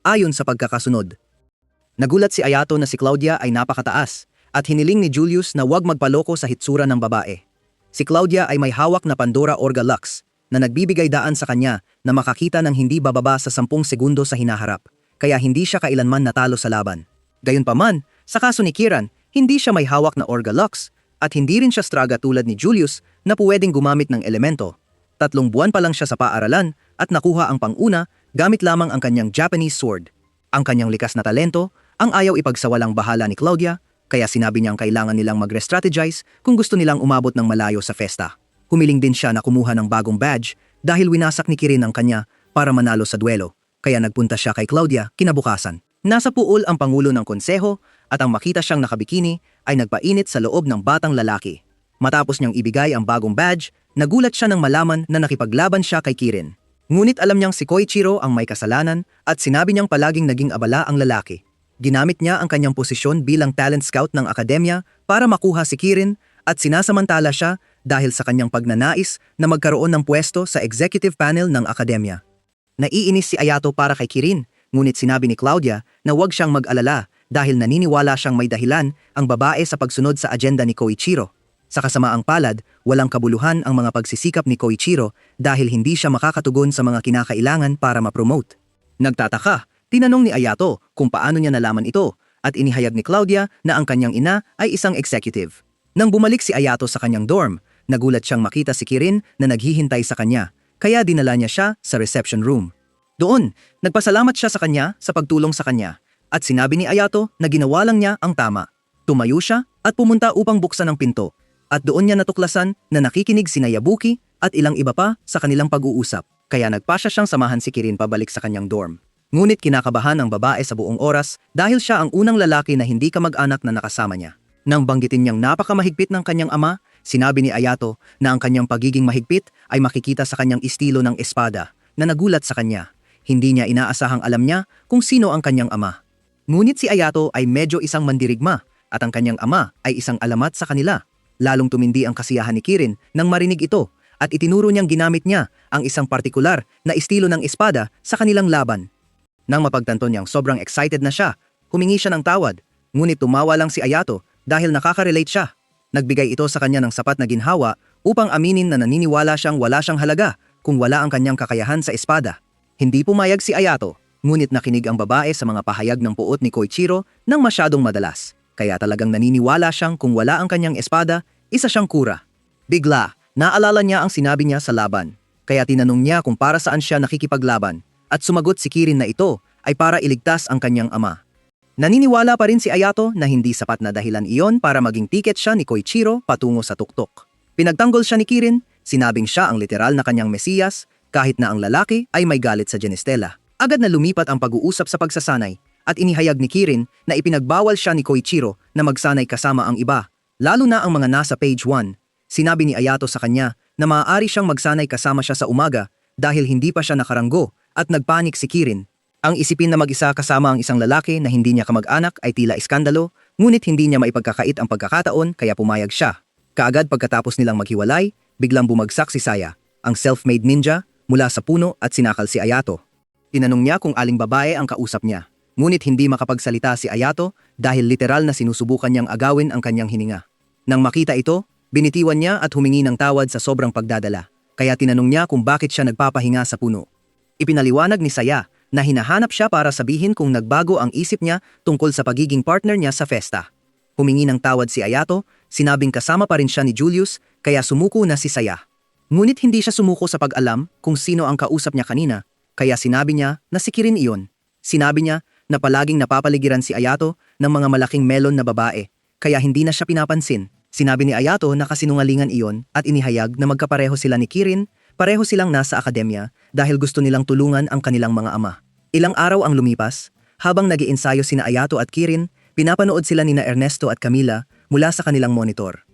ayon sa pagkakasunod. Nagulat si Ayato na si Claudia ay napakataas at hiniling ni Julius na huwag magpaloko sa hitsura ng babae. Si Claudia ay may hawak na Pandora Orga Lux na nagbibigay daan sa kanya na makakita ng hindi bababa sa 10 segundo sa hinaharap, kaya hindi siya kailanman natalo sa laban. Gayunpaman, sa kaso ni Kiran, hindi siya may hawak na Orga Lux at hindi rin siya straga tulad ni Julius na pwedeng gumamit ng elemento. 3 buwan pa lang siya sa paaralan at nakuha ang panguna gamit lamang ang kanyang Japanese sword. Ang kanyang likas na talento ang ayaw ipagsawalang bahala ni Claudia, kaya sinabi niyang kailangan nilang mag-restrategize kung gusto nilang umabot ng malayo sa festa. Humiling din siya na kumuha ng bagong badge dahil winasak ni Kirin ang kanya para manalo sa duelo, kaya nagpunta siya kay Claudia kinabukasan. Nasa puol ang pangulo ng konseho at ang makita siyang nakabikini ay nagpainit sa loob ng batang lalaki. Matapos niyang ibigay ang bagong badge, nagulat siya nang malaman na nakipaglaban siya kay Kirin. Ngunit alam niyang si Koichiro ang may kasalanan at sinabi niyang palaging naging abala ang lalaki. Ginamit niya ang kanyang posisyon bilang talent scout ng akademya para makuha si Kirin at sinasamantala siya dahil sa kanyang pagnanais na magkaroon ng pwesto sa executive panel ng akademya. Naiinis si Ayato para kay Kirin, ngunit sinabi ni Claudia na huwag siyang mag-alala dahil naniniwala siyang may dahilan ang babae sa pagsunod sa agenda ni Koichiro. Sa kasamaang palad, walang kabuluhan ang mga pagsisikap ni Koichiro dahil hindi siya makakatugon sa mga kinakailangan para ma-promote. Nagtataka, tinanong ni Ayato kung paano niya nalaman ito at inihayag ni Claudia na ang kanyang ina ay isang executive. Nang bumalik si Ayato sa kanyang dorm, nagulat siyang makita si Kirin na naghihintay sa kanya, kaya dinala niya siya sa reception room. Doon, nagpasalamat siya sa kanya sa pagtulong sa kanya at sinabi ni Ayato na ginawa lang niya ang tama. Tumayo siya at pumunta upang buksan ang pinto. At doon niya natuklasan na nakikinig si Yabuki at ilang iba pa sa kanilang pag-uusap, kaya nagpasya siyang samahan si Kirin pabalik sa kanyang dorm. Ngunit kinakabahan ang babae sa buong oras dahil siya ang unang lalaki na hindi kamag-anak na nakasama niya. Nang banggitin niyang napakamahigpit ng kanyang ama, sinabi ni Ayato na ang kanyang pagiging mahigpit ay makikita sa kanyang estilo ng espada, na nagulat sa kanya. Hindi niya inaasahang alam niya kung sino ang kanyang ama. Ngunit si Ayato ay medyo isang mandirigma at ang kanyang ama ay isang alamat sa kanila. Lalong tumindi ang kasiyahan ni Kirin nang marinig ito at itinuro niyang ginamit niya ang isang partikular na estilo ng espada sa kanilang laban. Nang mapagtanto niyang sobrang excited na siya, humingi siya ng tawad, ngunit tumawa lang si Ayato dahil nakaka-relate siya. Nagbigay ito sa kanya ng sapat na ginhawa upang aminin na naniniwala siyang wala siyang halaga kung wala ang kanyang kakayahan sa espada. Hindi pumayag si Ayato, ngunit nakinig ang babae sa mga pahayag ng puot ni Koichiro nang masyadong madalas. Kaya talagang naniniwala siyang kung wala ang kanyang espada, isa siyang kura. Bigla, naalala niya ang sinabi niya sa laban. Kaya tinanong niya kung para saan siya nakikipaglaban. At sumagot si Kirin na ito ay para iligtas ang kanyang ama. Naniniwala pa rin si Ayato na hindi sapat na dahilan iyon para maging tiket siya ni Koichiro patungo sa tuktok. Pinagtanggol siya ni Kirin, sinabing siya ang literal na kanyang mesiyas, kahit na ang lalaki ay may galit sa Genestela. Agad na lumipat ang pag-uusap sa pagsasanay. At inihayag ni Kirin na ipinagbawal siya ni Koichiro na magsanay kasama ang iba, lalo na ang mga nasa page 1. Sinabi ni Ayato sa kanya na maaari siyang magsanay kasama siya sa umaga dahil hindi pa siya nakaranggo at nagpanik si Kirin. Ang isipin na mag-isa kasama ang isang lalaki na hindi niya kamag-anak ay tila iskandalo, ngunit hindi niya maipagkakait ang pagkakataon kaya pumayag siya. Kaagad pagkatapos nilang maghiwalay, biglang bumagsak si Saya, ang self-made ninja, mula sa puno at sinakal si Ayato. Tinanong niya kung aling babae ang kausap niya. Ngunit hindi makapagsalita si Ayato dahil literal na sinusubukan niyang agawin ang kanyang hininga. Nang makita ito, binitiwan niya at humingi ng tawad sa sobrang pagdadala, kaya tinanong niya kung bakit siya nagpapahinga sa puno. Ipinaliwanag ni Saya na hinahanap siya para sabihin kung nagbago ang isip niya tungkol sa pagiging partner niya sa festa. Humingi ng tawad si Ayato, sinabing kasama pa rin siya ni Julius kaya sumuko na si Saya. Ngunit hindi siya sumuko sa pag-alam kung sino ang kausap niya kanina, kaya sinabi niya na si Kirin iyon. Sinabi niya na palaging napapaligiran si Ayato ng mga malaking melon na babae, kaya hindi na siya pinapansin. Sinabi ni Ayato na kasinungalingan iyon at inihayag na magkapareho sila ni Kirin, pareho silang nasa akademya dahil gusto nilang tulungan ang kanilang mga ama. Ilang araw ang lumipas, habang nag-iensayo sina Ayato at Kirin, pinapanood sila nina Ernesto at Camila mula sa kanilang monitor.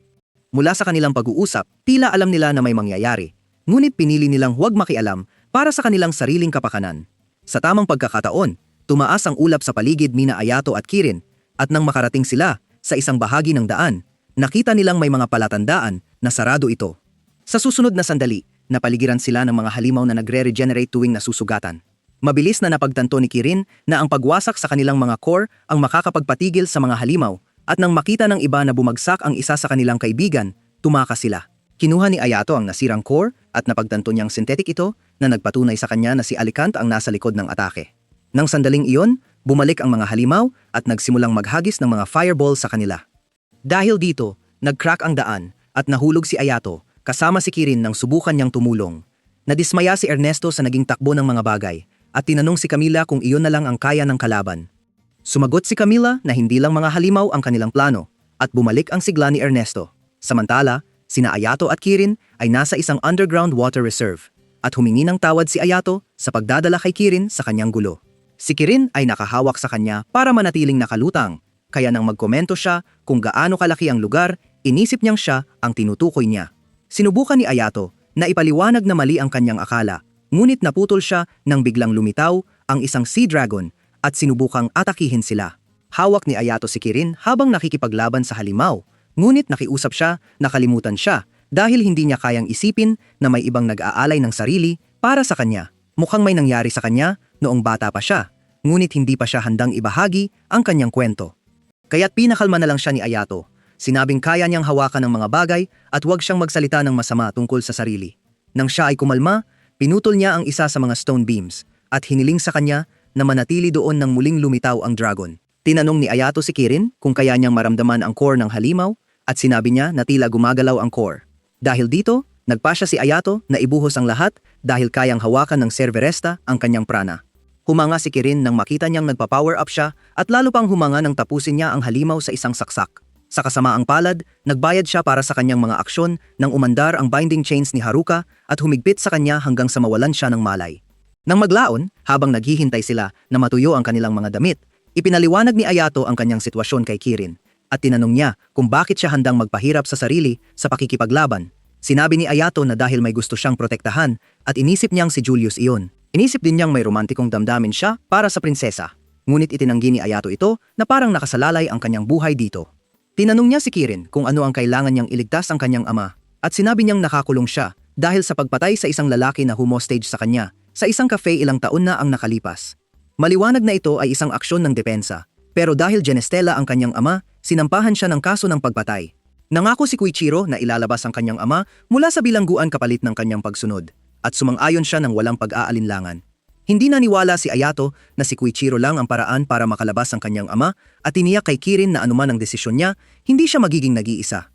Mula sa kanilang pag-uusap, tila alam nila na may mangyayari, ngunit pinili nilang huwag makialam para sa kanilang sariling kapakanan. Sa tamang pagkakataon, tumaas ang ulap sa paligid nina Ayato at Kirin at nang makarating sila sa isang bahagi ng daan, nakita nilang may mga palatandaan na sarado ito. Sa susunod na sandali, napaligiran sila ng mga halimaw na nagre-regenerate tuwing nasusugatan. Mabilis na napagtanto ni Kirin na ang pagwasak sa kanilang mga core ang makakapagpatigil sa mga halimaw at nang makita ng iba na bumagsak ang isa sa kanilang kaibigan, tumakas sila. Kinuha ni Ayato ang nasirang core at napagtanto niyang synthetic ito na nagpatunay sa kanya na si Alicant ang nasa likod ng atake. Nang sandaling iyon, bumalik ang mga halimaw at nagsimulang maghagis ng mga fireball sa kanila. Dahil dito, nag-crack ang daan at nahulog si Ayato kasama si Kirin nang subukan niyang tumulong. Nadismaya si Ernesto sa naging takbo ng mga bagay at tinanong si Camila kung iyon na lang ang kaya ng kalaban. Sumagot si Camila na hindi lang mga halimaw ang kanilang plano at bumalik ang sigla ni Ernesto. Samantala, sina Ayato at Kirin ay nasa isang underground water reserve at humingi ng tawad si Ayato sa pagdadala kay Kirin sa kanyang gulo. Si Kirin ay nakahawak sa kanya para manatiling nakalutang, kaya nang magkomento siya kung gaano kalaki ang lugar, inisip niyang siya ang tinutukoy niya. Sinubukan ni Ayato na ipaliwanag na mali ang kanyang akala, ngunit naputol siya nang biglang lumitaw ang isang sea dragon at sinubukang atakihin sila. Hawak ni Ayato si Kirin habang nakikipaglaban sa halimaw, ngunit nakiusap siya, nakalimutan siya dahil hindi niya kayang isipin na may ibang nag-aalay ng sarili para sa kanya. Mukhang may nangyari sa kanya noong bata pa siya, ngunit hindi pa siya handang ibahagi ang kanyang kwento. Kaya't pinakalma na lang siya ni Ayato. Sinabing kaya niyang hawakan ng mga bagay at huwag siyang magsalita ng masama tungkol sa sarili. Nang siya ay kumalma, pinutol niya ang isa sa mga stone beams at hiniling sa kanya na manatili doon nang muling lumitaw ang dragon. Tinanong ni Ayato si Kirin kung kaya niyang maramdaman ang core ng halimaw at sinabi niya na tila gumagalaw ang core. Dahil dito, nagpasya si Ayato na ibuhos ang lahat dahil kayang hawakan ng Cerberesta ang kanyang prana. Humanga si Kirin nang makita niyang nagpa-power up siya at lalo pang humanga nang tapusin niya ang halimaw sa isang saksak. Sa kasamaang palad, nagbayad siya para sa kanyang mga aksyon nang umandar ang binding chains ni Haruka at humigpit sa kanya hanggang sa mawalan siya ng malay. Nang maglaon, habang naghihintay sila na matuyo ang kanilang mga damit, ipinaliwanag ni Ayato ang kanyang sitwasyon kay Kirin at tinanong niya kung bakit siya handang magpahirap sa sarili sa pakikipaglaban. Sinabi ni Ayato na dahil may gusto siyang protektahan at inisip niyang si Julius iyon. Inisip din niyang may romantikong damdamin siya para sa prinsesa. Ngunit itinanggi ni Ayato ito na parang nakasalalay ang kanyang buhay dito. Tinanong niya si Kirin kung ano ang kailangan niyang iligtas ang kanyang ama at sinabi niyang nakakulong siya dahil sa pagpatay sa isang lalaki na humostage sa kanya sa isang cafe ilang taon na ang nakalipas. Maliwanag na ito ay isang aksyon ng depensa, pero dahil Genestela ang kanyang ama, sinampahan siya ng kaso ng pagpatay. Nangako si Koichiro na ilalabas ang kanyang ama mula sa bilangguan kapalit ng kanyang pagsunod, at sumang-ayon siya ng walang pag-aalinlangan. Hindi naniwala si Ayato na si Koichiro lang ang paraan para makalabas ang kanyang ama at tiniyak kay Kirin na anuman ang desisyon niya, hindi siya magiging nag-iisa.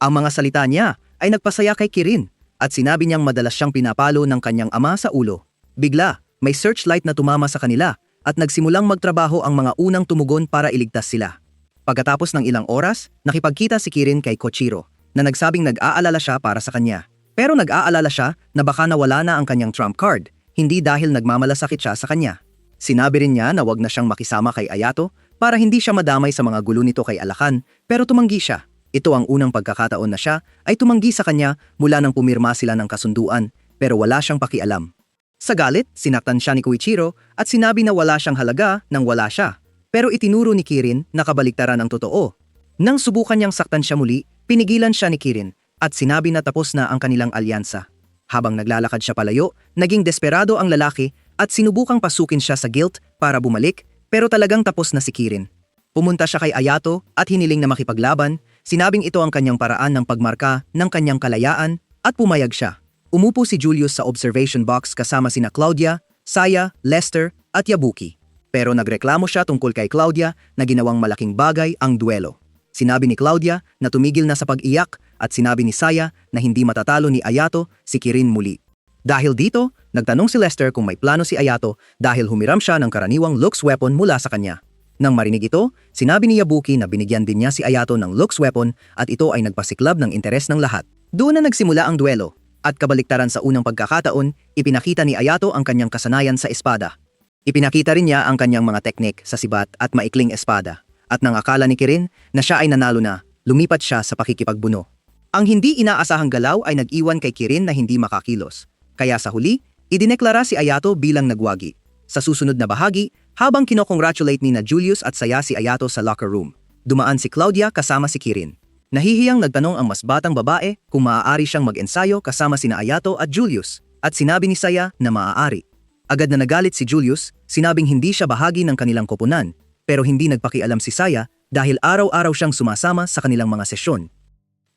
Ang mga salita niya ay nagpasaya kay Kirin at sinabi niyang madalas siyang pinapalo ng kanyang ama sa ulo. Bigla, may searchlight na tumama sa kanila at nagsimulang magtrabaho ang mga unang tumugon para iligtas sila. Pagkatapos ng ilang oras, nakipagkita si Kirin kay Koichiro na nagsabing nag-aalala siya para sa kanya. Pero nag-aalala siya na baka nawala na ang kanyang trump card, hindi dahil nagmamalasakit siya sa kanya. Sinabi rin niya na wag na siyang makisama kay Ayato para hindi siya madamay sa mga gulo nito kay Alakan, pero tumanggi siya. Ito ang unang pagkakataon na siya ay tumanggi sa kanya mula nang pumirma sila ng kasunduan, pero wala siyang pakialam. Sa galit, sinaktan siya ni Koichiro at sinabi na wala siyang halaga nang wala siya. Pero itinuro ni Kirin na kabaliktaran ang totoo. Nang subukan niyang saktan siya muli, pinigilan siya ni Kirin at sinabi na tapos na ang kanilang alyansa. Habang naglalakad siya palayo, naging desperado ang lalaki at sinubukang pasukin siya sa guilt para bumalik, pero talagang tapos na si Kirin. Pumunta siya kay Ayato at hiniling na makipaglaban, sinabing ito ang kanyang paraan ng pagmarka ng kanyang kalayaan at pumayag siya. Umupo si Julius sa observation box kasama sina Claudia, Saya, Lester at Yabuki. Pero nagreklamo siya tungkol kay Claudia na ginawang malaking bagay ang duelo. Sinabi ni Claudia na tumigil na sa pag-iyak at sinabi ni Saya na hindi matatalo ni Ayato si Kirin muli. Dahil dito, nagtanong si Lester kung may plano si Ayato dahil humiram siya ng karaniwang Lux weapon mula sa kanya. Nang marinig ito, sinabi ni Yabuki na binigyan din niya si Ayato ng Lux weapon at ito ay nagpasiklab ng interes ng lahat. Doon na nagsimula ang duelo. At kabaliktaran sa unang pagkakataon, ipinakita ni Ayato ang kanyang kasanayan sa espada. Ipinakita rin niya ang kanyang mga teknik sa sibat at maikling espada. At nang akala ni Kirin na siya ay nanalo na, lumipat siya sa pakikipagbuno. Ang hindi inaasahang galaw ay nag-iwan kay Kirin na hindi makakilos. Kaya sa huli, idineklara si Ayato bilang nagwagi. Sa susunod na bahagi, habang kinokongratulate ni na Julius at Saya si Ayato sa locker room, dumaan si Claudia kasama si Kirin. Nahihiyang nagtanong ang mas batang babae kung maaari siyang mag-ensayo kasama sina Ayato at Julius, at sinabi ni Saya na maaari. Agad na nagalit si Julius, sinabing hindi siya bahagi ng kanilang koponan, pero hindi nagpakialam si Saya dahil araw-araw siyang sumasama sa kanilang mga sesyon.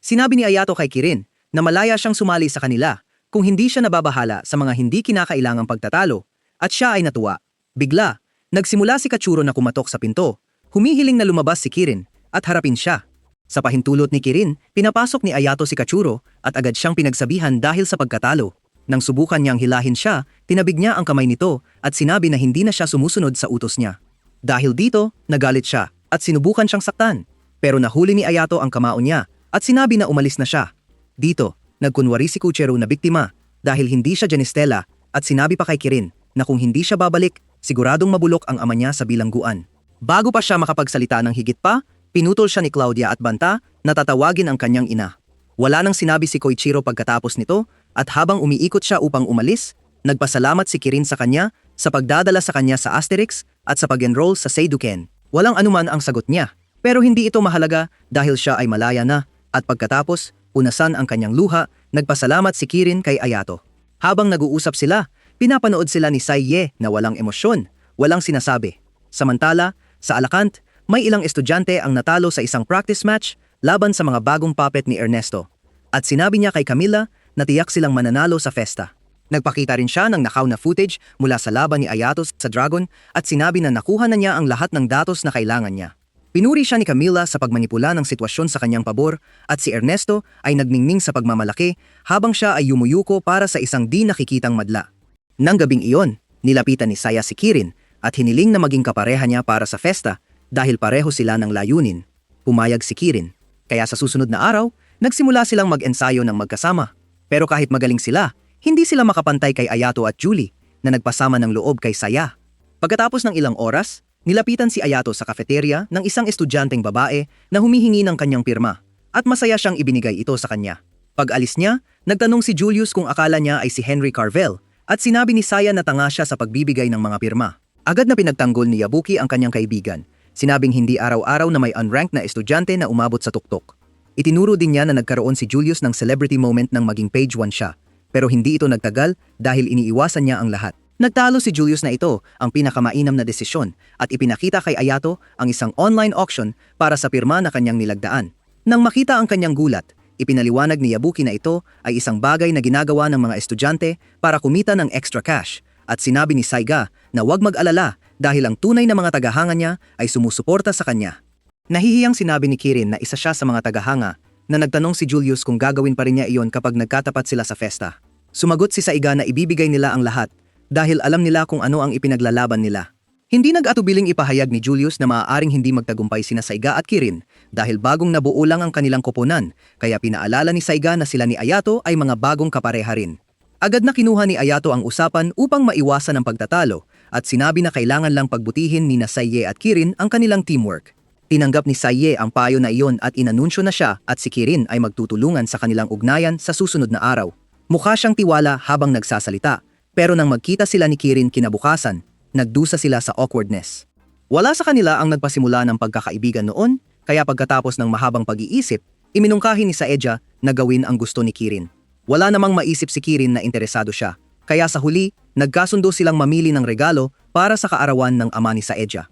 Sinabi ni Ayato kay Kirin na malaya siyang sumali sa kanila kung hindi siya nababahala sa mga hindi kinakailangang pagtatalo, at siya ay natuwa. Bigla, nagsimula si Kachuro na kumatok sa pinto, humihiling na lumabas si Kirin at harapin siya. Sa pahintulot ni Kirin, pinapasok ni Ayato si Kachuro at agad siyang pinagsabihan dahil sa pagkatalo. Nang subukan niyang hilahin siya, tinabig niya ang kamay nito at sinabi na hindi na siya sumusunod sa utos niya. Dahil dito, nagalit siya at sinubukan siyang saktan. Pero nahuli ni Ayato ang kamao niya at sinabi na umalis na siya. Dito, nagkunwari si Koichiro na biktima dahil hindi siya Genestela at sinabi pa kay Kirin na kung hindi siya babalik, siguradong mabulok ang ama niya sa bilangguan. Bago pa siya makapagsalita ng higit pa, pinutol siya ni Claudia at banta na tatawagin ang kanyang ina. Wala nang sinabi si Koichiro pagkatapos nito at habang umiikot siya upang umalis, nagpasalamat si Kirin sa kanya sa pagdadala sa kanya sa Asterix at sa pag-enroll sa Seiduken. Walang anuman ang sagot niya, pero hindi ito mahalaga dahil siya ay malaya na at pagkatapos, punasan ang kanyang luha, nagpasalamat si Kirin kay Ayato. Habang nag-uusap sila, pinapanood sila ni Sai na walang emosyon, walang sinasabi. Samantala, sa Alakant, may ilang estudyante ang natalo sa isang practice match laban sa mga bagong puppet ni Ernesto. At sinabi niya kay Camila na tiyak silang mananalo sa festa. Nagpakita rin siya ng nakaw na footage mula sa laban ni Ayato sa Dragon at sinabi na nakuha na niya ang lahat ng datos na kailangan niya. Pinuri siya ni Camila sa pagmanipula ng sitwasyon sa kanyang pabor at si Ernesto ay nagningning sa pagmamalaki habang siya ay yumuyuko para sa isang di nakikitang madla. Nang gabing iyon, nilapitan ni Saya si Kirin at hiniling na maging kapareha niya para sa festa dahil pareho sila ng layunin. Pumayag si Kirin, kaya sa susunod na araw, nagsimula silang mag-ensayo ng magkasama. Pero kahit magaling sila, hindi sila makapantay kay Ayato at Julie na nagpasama ng loob kay Saya. Pagkatapos ng ilang oras, nilapitan si Ayato sa kafeterya ng isang estudyanteng babae na humihingi ng kanyang pirma at masaya siyang ibinigay ito sa kanya. Pag-alis niya, nagtanong si Julius kung akala niya ay si Henry Carvel at sinabi ni Saya na tanga siya sa pagbibigay ng mga pirma. Agad na pinagtanggol ni Yabuki ang kanyang kaibigan. Sinabing hindi araw-araw na may unranked na estudyante na umabot sa tuktok. Itinuro din niya na nagkaroon si Julius ng celebrity moment nang maging page 1 siya. Pero hindi ito nagtagal dahil iniiwasan niya ang lahat. Nagtalo si Julius na ito ang pinakamainam na desisyon at ipinakita kay Ayato ang isang online auction para sa pirma na kanyang nilagdaan. Nang makita ang kanyang gulat, ipinaliwanag ni Yabuki na ito ay isang bagay na ginagawa ng mga estudyante para kumita ng extra cash at sinabi ni Saiga na huwag mag-alala dahil ang tunay na mga tagahanga niya ay sumusuporta sa kanya. Nahihiyang sinabi ni Kirin na isa siya sa mga tagahanga na nagtanong si Julius kung gagawin pa rin niya iyon kapag nagkatapat sila sa festa. Sumagot si Saiga na ibibigay nila ang lahat dahil alam nila kung ano ang ipinaglalaban nila. Hindi nag-atubiling ipahayag ni Julius na maaaring hindi magtagumpay sina Saiga at Kirin dahil bagong nabuo lang ang kanilang koponan, kaya pinaalala ni Saiga na sila ni Ayato ay mga bagong kapareha rin. Agad na kinuha ni Ayato ang usapan upang maiwasan ang pagtatalo at sinabi na kailangan lang pagbutihin ni Saye at Kirin ang kanilang teamwork. Tinanggap ni Saye ang payo na iyon at inanunsyo na siya at si Kirin ay magtutulungan sa kanilang ugnayan sa susunod na araw. Mukha siyang tiwala habang nagsasalita, pero nang magkita sila ni Kirin kinabukasan, nagdusa sila sa awkwardness. Wala sa kanila ang nagpasimula ng pagkakaibigan noon, kaya pagkatapos ng mahabang pag-iisip, iminungkahi ni Saedja na gawin ang gusto ni Kirin. Wala namang maisip si Kirin na interesado siya, kaya sa huli, nagkasundo silang mamili ng regalo para sa kaarawan ng ama ni Saedja.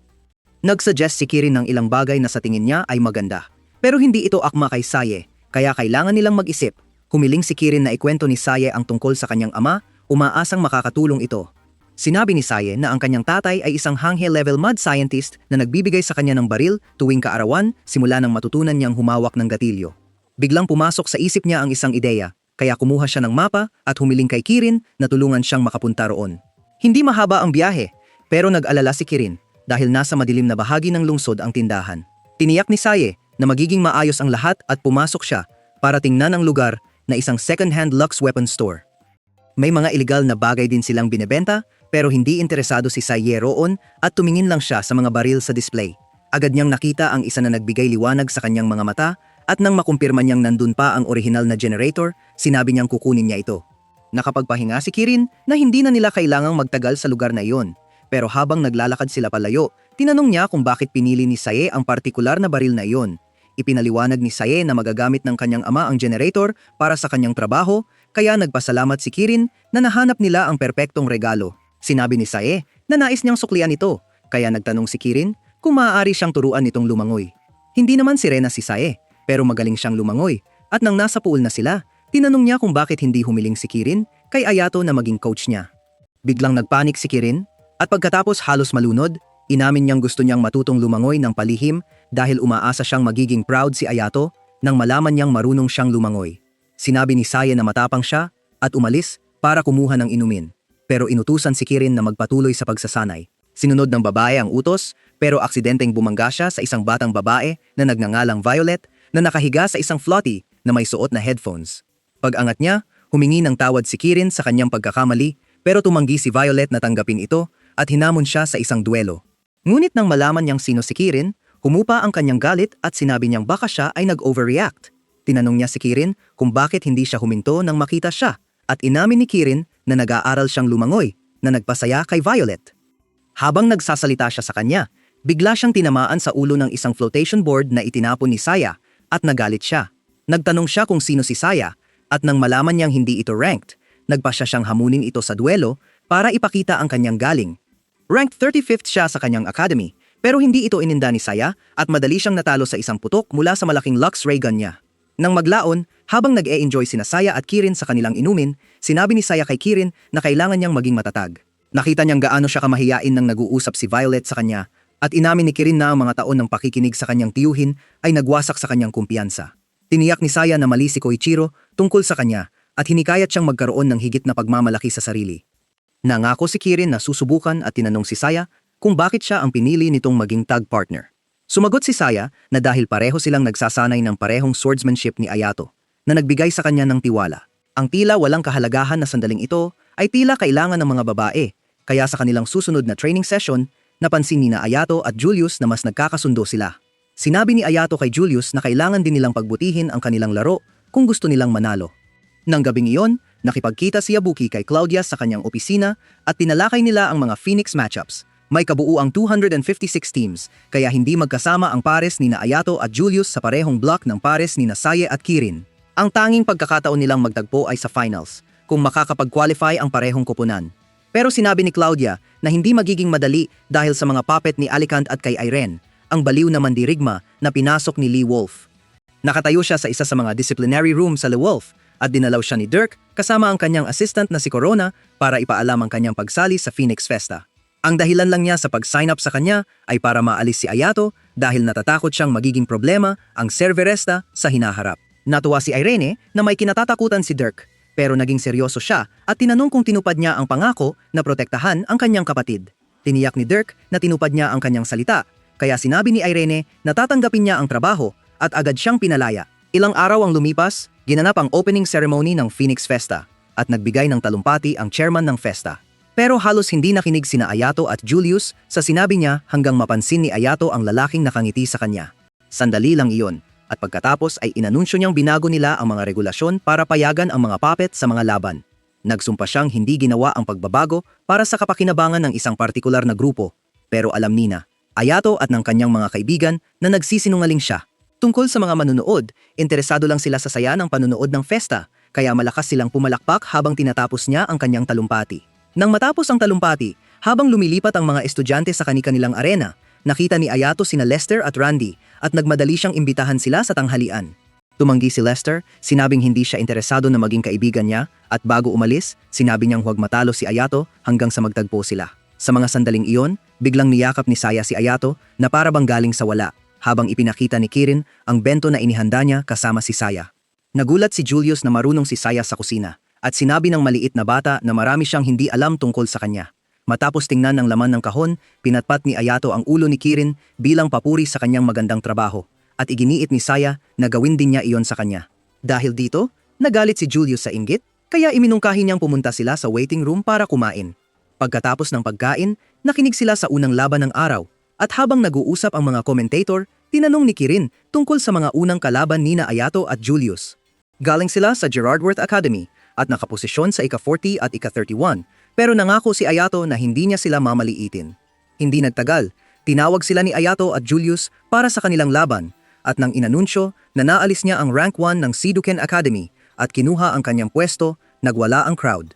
Nagsuggest si Kirin ng ilang bagay na sa tingin niya ay maganda. Pero hindi ito akma kay Saye, kaya kailangan nilang mag-isip. Humiling si Kirin na ikwento ni Saye ang tungkol sa kanyang ama, umaasang makakatulong ito. Sinabi ni Saye na ang kanyang tatay ay isang Hanghe-level mud scientist na nagbibigay sa kanya ng baril tuwing kaarawan simula nang matutunan niyang humawak ng gatilyo. Biglang pumasok sa isip niya ang isang ideya, kaya kumuha siya ng mapa at humiling kay Kirin na tulungan siyang makapunta roon. Hindi mahaba ang biyahe, pero nag-alala si Kirin dahil nasa madilim na bahagi ng lungsod ang tindahan. Tiniyak ni Saye na magiging maayos ang lahat at pumasok siya para tingnan ang lugar na isang second-hand Lux weapon store. May mga ilegal na bagay din silang binebenta pero hindi interesado si Saye roon at tumingin lang siya sa mga baril sa display. Agad niyang nakita ang isa na nagbigay liwanag sa kanyang mga mata at nang makumpirma niyang nandun pa ang orihinal na generator, sinabi niyang kukunin niya ito. Nakapagpahinga si Kirin na hindi na nila kailangang magtagal sa lugar na iyon. Pero habang naglalakad sila palayo, tinanong niya kung bakit pinili ni Saye ang partikular na baril na iyon. Ipinaliwanag ni Saye na magagamit ng kanyang ama ang generator para sa kanyang trabaho, kaya nagpasalamat si Kirin na nahanap nila ang perpektong regalo. Sinabi ni Saye na nais niyang suklian ito, kaya nagtanong si Kirin kung maaari siyang turuan nitong lumangoy. Hindi naman sirena si Saye, pero magaling siyang lumangoy, at nang nasa pool na sila, tinanong niya kung bakit hindi humiling si Kirin kay Ayato na maging coach niya. Biglang nagpanik si Kirin, at pagkatapos halos malunod, inamin niyang gusto niyang matutong lumangoy ng palihim dahil umaasa siyang magiging proud si Ayato nang malaman niyang marunong siyang lumangoy. Sinabi ni Saye na matapang siya at umalis para kumuha ng inumin. Pero inutusan si Kirin na magpatuloy sa pagsasanay. Sinunod ng babae ang utos pero aksidenteng bumangga siya sa isang batang babae na nagngangalang Violet na nakahiga sa isang floaty na may suot na headphones. Pag-angat niya, humingi ng tawad si Kirin sa kanyang pagkakamali pero tumanggi si Violet na tanggapin ito at hinamon siya sa isang duelo. Ngunit nang malaman niyang sino si Kirin, humupa ang kanyang galit at sinabi niyang baka siya ay nag-overreact. Tinanong niya si Kirin kung bakit hindi siya huminto nang makita siya at inamin ni Kirin na nag-aaral siyang lumangoy na nagpasaya kay Violet. Habang nagsasalita siya sa kanya, bigla siyang tinamaan sa ulo ng isang flotation board na itinapon ni Saya at nagalit siya. Nagtanong siya kung sino si Saya at nang malaman niyang hindi ito ranked, nagpasya siyang hamunin ito sa duelo para ipakita ang kanyang galing. Ranked 35th siya sa kanyang academy, Pero hindi ito ininda ni Saya at madali siyang natalo sa isang putok mula sa malaking Lux ray gun niya. Nang maglaon, habang nag-e-enjoy sina Saya at Kirin sa kanilang inumin, sinabi ni Saya kay Kirin na kailangan niyang maging matatag. Nakita niyang gaano siya kamahiyain nang nag-uusap si Violet sa kanya at inamin ni Kirin na ang mga taon ng pakikinig sa kanyang tiyuhin ay nagwasak sa kanyang kumpiyansa. Tiniyak ni Saya na mali si Koichiro tungkol sa kanya at hinikayat siyang magkaroon ng higit na pagmamalaki sa sarili. Nangako si Kirin na susubukan at tinanong si Saya kung bakit siya ang pinili nitong maging tag partner. Sumagot si Saya na dahil pareho silang nagsasanay ng parehong swordsmanship ni Ayato na nagbigay sa kanya ng tiwala. Ang tila walang kahalagahan na sandaling ito ay tila kailangan ng mga babae, kaya sa kanilang susunod na training session, napansin ni Ayato at Julius na mas nagkakasundo sila. Sinabi ni Ayato kay Julius na kailangan din nilang pagbutihin ang kanilang laro kung gusto nilang manalo. Nang gabing iyon, nakipagkita si Yabuki kay Claudia sa kanyang opisina at tinalakay nila ang mga Phoenix matchups. May kabuuang 256 teams, kaya hindi magkasama ang pares ni Ayato at Julius sa parehong block ng pares ni Saye at Kirin. Ang tanging pagkakataon nilang magtagpo ay sa finals, kung makakapag-qualify ang parehong koponan. Pero sinabi ni Claudia na hindi magiging madali dahil sa mga puppet ni Alicant at kay Irene, ang baliw na mandirigma na pinasok ni Lee Wolf. Nakatayo siya sa isa sa mga disciplinary room sa Lee Wolf at dinalaw siya ni Dirk kasama ang kanyang assistant na si Corona para ipaalam ang kanyang pagsali sa Phoenix Festa. Ang dahilan lang niya sa pag-sign up sa kanya ay para maalis si Ayato dahil natatakot siyang magiging problema ang Cerveresta sa hinaharap. Natuwa si Irene na may kinatatakutan si Dirk, pero naging seryoso siya at tinanong kung tinupad niya ang pangako na protektahan ang kanyang kapatid. Tiniyak ni Dirk na tinupad niya ang kanyang salita, kaya sinabi ni Irene na tatanggapin niya ang trabaho at agad siyang pinalaya. Ilang araw ang lumipas, ginanap ang opening ceremony ng Phoenix Festa at nagbigay ng talumpati ang chairman ng festa. Pero halos hindi nakinig sina Ayato at Julius sa sinabi niya hanggang mapansin ni Ayato ang lalaking nakangiti sa kanya. Sandali lang iyon, at pagkatapos ay inanunsyo niyang binago nila ang mga regulasyon para payagan ang mga puppet sa mga laban. Nagsumpa siyang hindi ginawa ang pagbabago para sa kapakinabangan ng isang partikular na grupo, pero alam ni Ayato at ng kanyang mga kaibigan na nagsisinungaling siya. Tungkol sa mga manunood, interesado lang sila sa saya ng panunood ng festa, kaya malakas silang pumalakpak habang tinatapos niya ang kanyang talumpati. Nang matapos ang talumpati, habang lumilipat ang mga estudyante sa kani-kanilang arena, nakita ni Ayato sina Lester at Randy at nagmadali siyang imbitahan sila sa tanghalian. Tumanggi si Lester, sinabing hindi siya interesado na maging kaibigan niya at bago umalis, sinabi niyang huwag matalo si Ayato hanggang sa magtagpo sila. Sa mga sandaling iyon, biglang niyakap ni Saya si Ayato na para bang galing sa wala, habang ipinakita ni Kirin ang bento na inihanda niya kasama si Saya. Nagulat si Julius na marunong si Saya sa kusina. At sinabi ng maliit na bata na marami siyang hindi alam tungkol sa kanya. Matapos tingnan ng laman ng kahon, pinatpat ni Ayato ang ulo ni Kirin bilang papuri sa kanyang magandang trabaho at iginiit ni Saya na gawin din niya iyon sa kanya. Dahil dito, nagalit si Julius sa inggit, kaya iminungkahi niyang pumunta sila sa waiting room para kumain. Pagkatapos ng pagkain, nakinig sila sa unang laban ng araw at habang nag-uusap ang mga commentator, tinanong ni Kirin tungkol sa mga unang kalaban ni Ayato at Julius. Galing sila sa Gerardworth Academy at nakaposisyon sa ika-40 at ika-31, pero nangako si Ayato na hindi niya sila mamaliitin. Hindi nagtagal, tinawag sila ni Ayato at Julius para sa kanilang laban, at nang inanunsyo na naalis niya ang rank 1 ng Siduken Academy at kinuha ang kanyang pwesto, nagwala ang crowd.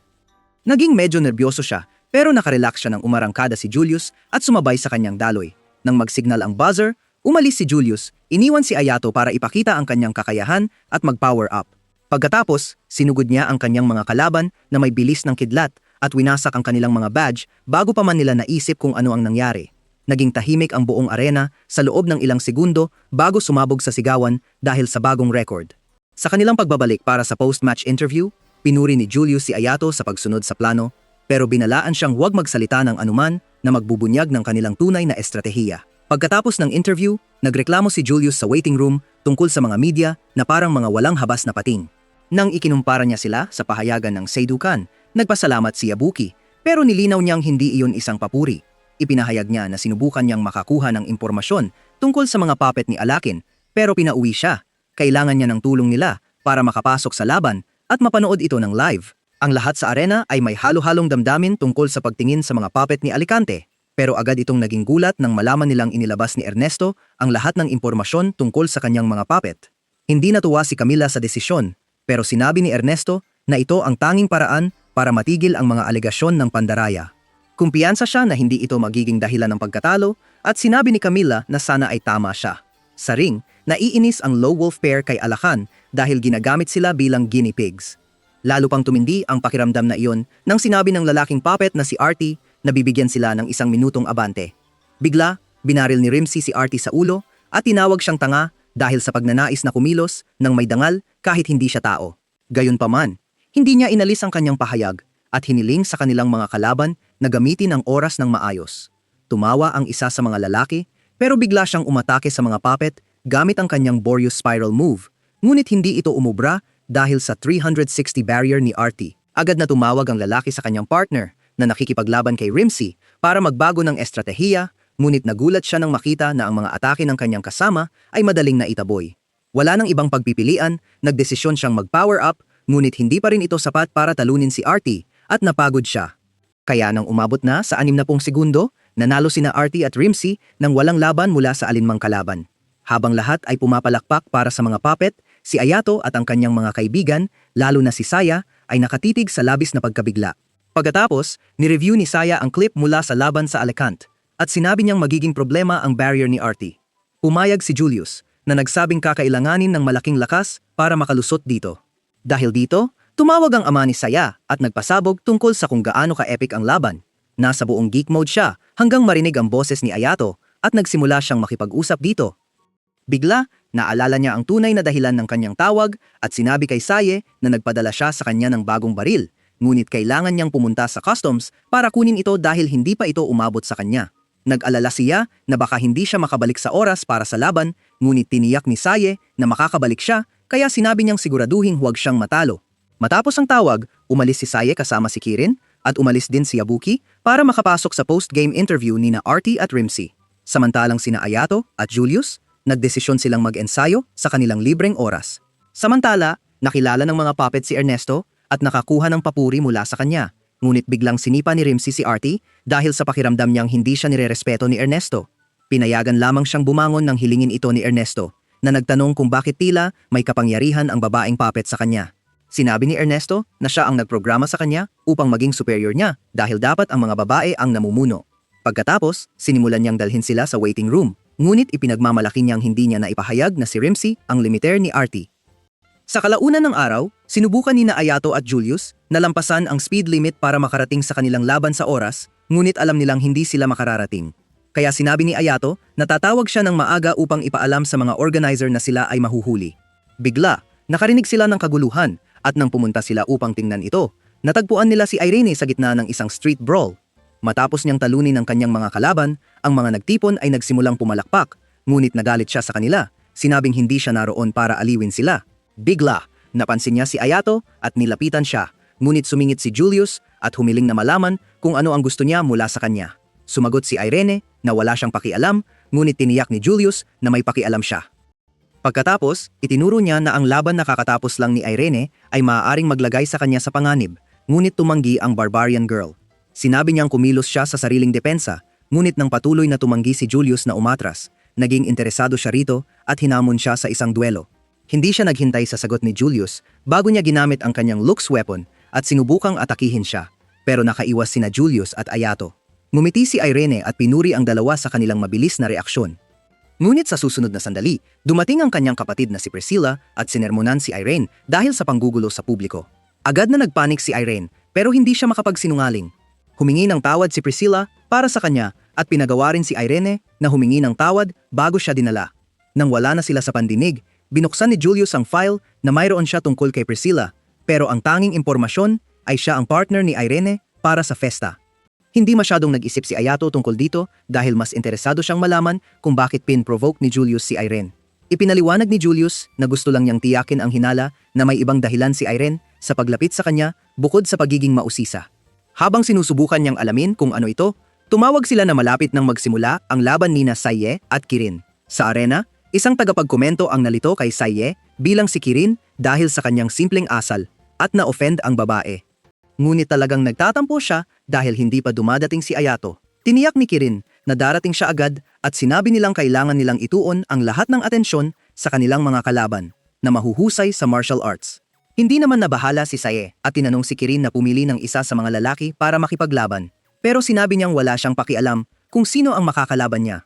Naging medyo nerbiyoso siya, pero nakarelax siya nang umarangkada si Julius at sumabay sa kanyang daloy. Nang mag-signal ang buzzer, umalis si Julius, iniwan si Ayato para ipakita ang kanyang kakayahan at mag-power up. Pagkatapos, sinugod niya ang kanyang mga kalaban na may bilis ng kidlat at winasak ang kanilang mga badge bago pa man nila naisip kung ano ang nangyari. Naging tahimik ang buong arena sa loob ng ilang segundo bago sumabog sa sigawan dahil sa bagong record. Sa kanilang pagbabalik para sa post-match interview, pinuri ni Julius si Ayato sa pagsunod sa plano, pero binalaan siyang huwag magsalita ng anuman na magbubunyag ng kanilang tunay na estratehiya. Pagkatapos ng interview, nagreklamo si Julius sa waiting room tungkol sa mga media na parang mga walang habas na pating. Nang ikinumpara niya sila sa pahayagan ng Seidukan, nagpasalamat si Yabuki, pero nilinaw niyang hindi iyon isang papuri. Ipinahayag niya na sinubukan niyang makakuha ng impormasyon tungkol sa mga puppet ni Alakin, pero pinauwi siya. Kailangan niya ng tulong nila para makapasok sa laban at mapanood ito ng live. Ang lahat sa arena ay may halo-halong damdamin tungkol sa pagtingin sa mga puppet ni Alicante, pero agad itong naging gulat nang malaman nilang inilabas ni Ernesto ang lahat ng impormasyon tungkol sa kanyang mga puppet. Hindi natuwa si Camila sa desisyon, pero sinabi ni Ernesto na ito ang tanging paraan para matigil ang mga alegasyon ng pandaraya. Kumpiyansa siya na hindi ito magiging dahilan ng pagkatalo at sinabi ni Camilla na sana ay tama siya. Sa ring, naiinis ang Low Wolf pair kay Alakan dahil ginagamit sila bilang guinea pigs. Lalo pang tumindi ang pakiramdam na iyon nang sinabi ng lalaking puppet na si Artie na bibigyan sila ng 1 minutong abante. Bigla, binaril ni Rimsey si Artie sa ulo at tinawag siyang tanga dahil sa pagnanais na kumilos ng may dangal kahit hindi siya tao. Gayunpaman, hindi niya inalis ang kanyang pahayag at hiniling sa kanilang mga kalaban na gamitin ang oras ng maayos. Tumawa ang isa sa mga lalaki pero bigla siyang umatake sa mga puppet gamit ang kanyang Boreas Spiral move, ngunit hindi ito umubra dahil sa 360 barrier ni Artie. Agad na tumawag ang lalaki sa kanyang partner na nakikipaglaban kay Rimsey para magbago ng estratehiya, ngunit nagulat siya nang makita na ang mga atake ng kanyang kasama ay madaling naitaboy. Wala nang ibang pagpipilian, nagdesisyon siyang mag-power up, ngunit hindi pa rin ito sapat para talunin si Artie at napagod siya. Kaya nang umabot na sa 60 segundo, nanalo sina Artie at Rimsey nang walang laban mula sa alinmang kalaban. Habang lahat ay pumapalakpak para sa mga puppet, si Ayato at ang kanyang mga kaibigan, lalo na si Saya, ay nakatitig sa labis na pagkabigla. Pagkatapos, nireview ni Saya ang clip mula sa laban sa Alicante at sinabi niyang magiging problema ang barrier ni Artie. Pumayag si Julius na nagsabing kakailanganin ng malaking lakas para makalusot dito. Dahil dito, tumawag ang ama ni Saya at nagpasabog tungkol sa kung gaano ka-epic ang laban. Nasa buong geek mode siya hanggang marinig ang boses ni Ayato at nagsimula siyang makipag-usap dito. Bigla, naalala niya ang tunay na dahilan ng kanyang tawag at sinabi kay Saye na nagpadala siya sa kanya ng bagong baril, ngunit kailangan niyang pumunta sa customs para kunin ito dahil hindi pa ito umabot sa kanya. Nag-alala siya na baka hindi siya makabalik sa oras para sa laban, ngunit tiniyak ni Saye na makakabalik siya kaya sinabi niyang siguraduhin huwag siyang matalo. Matapos ang tawag, umalis si Saye kasama si Kirin at umalis din si Yabuki para makapasok sa post-game interview ni na Artie at Rimsey. Samantalang sina Ayato at Julius, nagdesisyon silang mag-ensayo sa kanilang libreng oras. Samantala, nakilala ng mga puppet si Ernesto at nakakuha ng papuri mula sa kanya. Ngunit biglang sinipa ni Rimsey si Artie dahil sa pakiramdam niyang hindi siya nirerespeto ni Ernesto. Pinayagan lamang siyang bumangon nang hilingin ito ni Ernesto na nagtanong kung bakit tila may kapangyarihan ang babaeng puppet sa kanya. Sinabi ni Ernesto na siya ang nagprograma sa kanya upang maging superior niya dahil dapat ang mga babae ang namumuno. Pagkatapos, sinimulan niyang dalhin sila sa waiting room. Ngunit ipinagmamalaki niyang hindi niya naipahayag na si Rimsey ang limiter ni Artie. Sa kalaunan ng araw, sinubukan ni na Ayato at Julius na lampasan ang speed limit para makarating sa kanilang laban sa oras, ngunit alam nilang hindi sila makararating. Kaya sinabi ni Ayato na tatawag siya ng maaga upang ipaalam sa mga organizer na sila ay mahuhuli. Bigla, nakarinig sila ng kaguluhan at nang pumunta sila upang tingnan ito, natagpuan nila si Irene sa gitna ng isang street brawl. Matapos niyang talunin ang kanyang mga kalaban, ang mga nagtipon ay nagsimulang pumalakpak, ngunit nagalit siya sa kanila, sinabing hindi siya naroon para aliwin sila. Bigla, napansin niya si Ayato at nilapitan siya, ngunit sumingit si Julius at humiling na malaman kung ano ang gusto niya mula sa kanya. Sumagot si Irene na wala siyang pakialam, ngunit tiniyak ni Julius na may pakialam siya. Pagkatapos, itinuro niya na ang laban na kakatapos lang ni Irene ay maaaring maglagay sa kanya sa panganib, ngunit tumanggi ang Barbarian Girl. Sinabi niyang kumilos siya sa sariling depensa, ngunit nang patuloy na tumanggi si Julius na umatras, naging interesado siya rito at hinamon siya sa isang duelo. Hindi siya naghintay sa sagot ni Julius bago niya ginamit ang kanyang Lux weapon at sinubukang atakihin siya, pero nakaiwas sina Julius at Ayato. Ngumiti si Irene at pinuri ang dalawa sa kanilang mabilis na reaksyon. Ngunit sa susunod na sandali, dumating ang kanyang kapatid na si Priscilla at sinermonan si Irene dahil sa panggugulo sa publiko. Agad na nagpanik si Irene pero hindi siya makapagsinungaling. Humingi ng tawad si Priscilla para sa kanya at pinagawa rin si Irene na humingi ng tawad bago siya dinala. Nang wala na sila sa pandinig, binuksan ni Julius ang file na mayroon siya tungkol kay Priscilla, pero ang tanging impormasyon ay siya ang partner ni Irene para sa festa. Hindi masyadong nag-isip si Ayato tungkol dito dahil mas interesado siyang malaman kung bakit pin-provoke ni Julius si Irene. Ipinaliwanag ni Julius na gusto lang niyang tiyakin ang hinala na may ibang dahilan si Irene sa paglapit sa kanya bukod sa pagiging mausisa. Habang sinusubukan niyang alamin kung ano ito, tumawag sila na malapit nang magsimula ang laban nina Saye at Kirin. Sa arena, isang tagapagkomento ang nalito kay Saye bilang si Kirin dahil sa kanyang simpleng asal at na-offend ang babae. Ngunit talagang nagtatampo siya dahil hindi pa dumadating si Ayato. Tiniyak ni Kirin na darating siya agad at sinabi nilang kailangan nilang ituon ang lahat ng atensyon sa kanilang mga kalaban na mahuhusay sa martial arts. Hindi naman nabahala si Saye at tinanong si Kirin na pumili ng isa sa mga lalaki para makipaglaban. Pero sinabi niyang wala siyang pakialam kung sino ang makakalaban niya.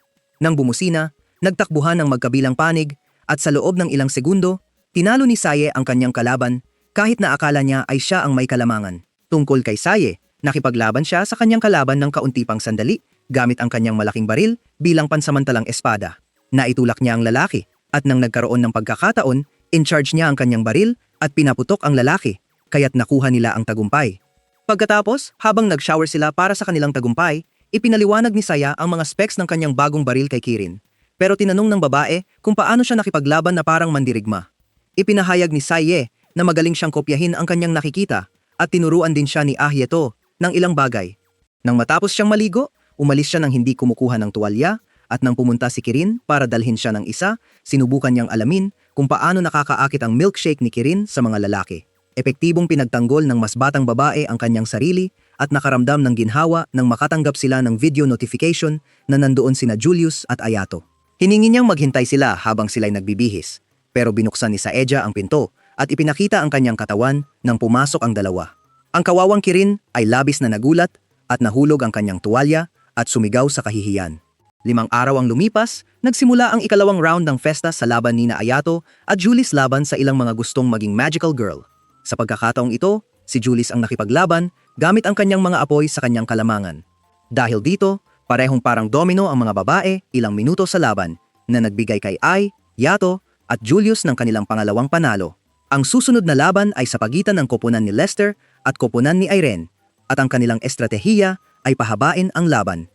Nang bumusina, nagtakbuhan ng magkabilang panig at sa loob ng ilang segundo, tinalo ni Saye ang kanyang kalaban kahit na akala niya ay siya ang may kalamangan. Tungkol kay Saye, nakipaglaban siya sa kanyang kalaban ng kaunti pang sandali gamit ang kanyang malaking baril bilang pansamantalang espada. Naitulak niya ang lalaki at nang nagkaroon ng pagkakataon, in-charge niya ang kanyang baril at pinaputok ang lalaki, kaya't nakuha nila ang tagumpay. Pagkatapos, habang nag-shower sila para sa kanilang tagumpay, ipinaliwanag ni Saya ang mga specs ng kanyang bagong baril kay Kirin. Pero tinanong ng babae kung paano siya nakipaglaban na parang mandirigma. Ipinahayag ni Saye na magaling siyang kopyahin ang kanyang nakikita at tinuruan din siya ni Ahyeto ng ilang bagay. Nang matapos siyang maligo, umalis siya nang hindi kumukuha ng tuwalya at nang pumunta si Kirin para dalhin siya ng isa, sinubukan niyang alamin kung paano nakakaakit ang milkshake ni Kirin sa mga lalaki. Epektibong pinagtanggol ng mas batang babae ang kanyang sarili at nakaramdam ng ginhawa nang makatanggap sila ng video notification na nandoon sina Julius at Ayato. Hiningi niyang maghintay sila habang sila'y nagbibihis, pero binuksan ni Saedja ang pinto at ipinakita ang kanyang katawan nang pumasok ang dalawa. Ang kawawang Kirin ay labis na nagulat at nahulog ang kanyang tuwalya at sumigaw sa kahihiyan. 5 araw ang lumipas, nagsimula ang ikalawang round ng festa sa laban ni Ayato at Julius laban sa ilang mga gustong maging magical girl. Sa pagkakataong ito, si Julius ang nakipaglaban gamit ang kanyang mga apoy sa kanyang kalamangan. Dahil dito, parehong parang domino ang mga babae ilang minuto sa laban na nagbigay kay Ai, Yato at Julius ng kanilang pangalawang panalo. Ang susunod na laban ay sa pagitan ng koponan ni Lester at koponan ni Irene at ang kanilang estratehiya ay pahabain ang laban.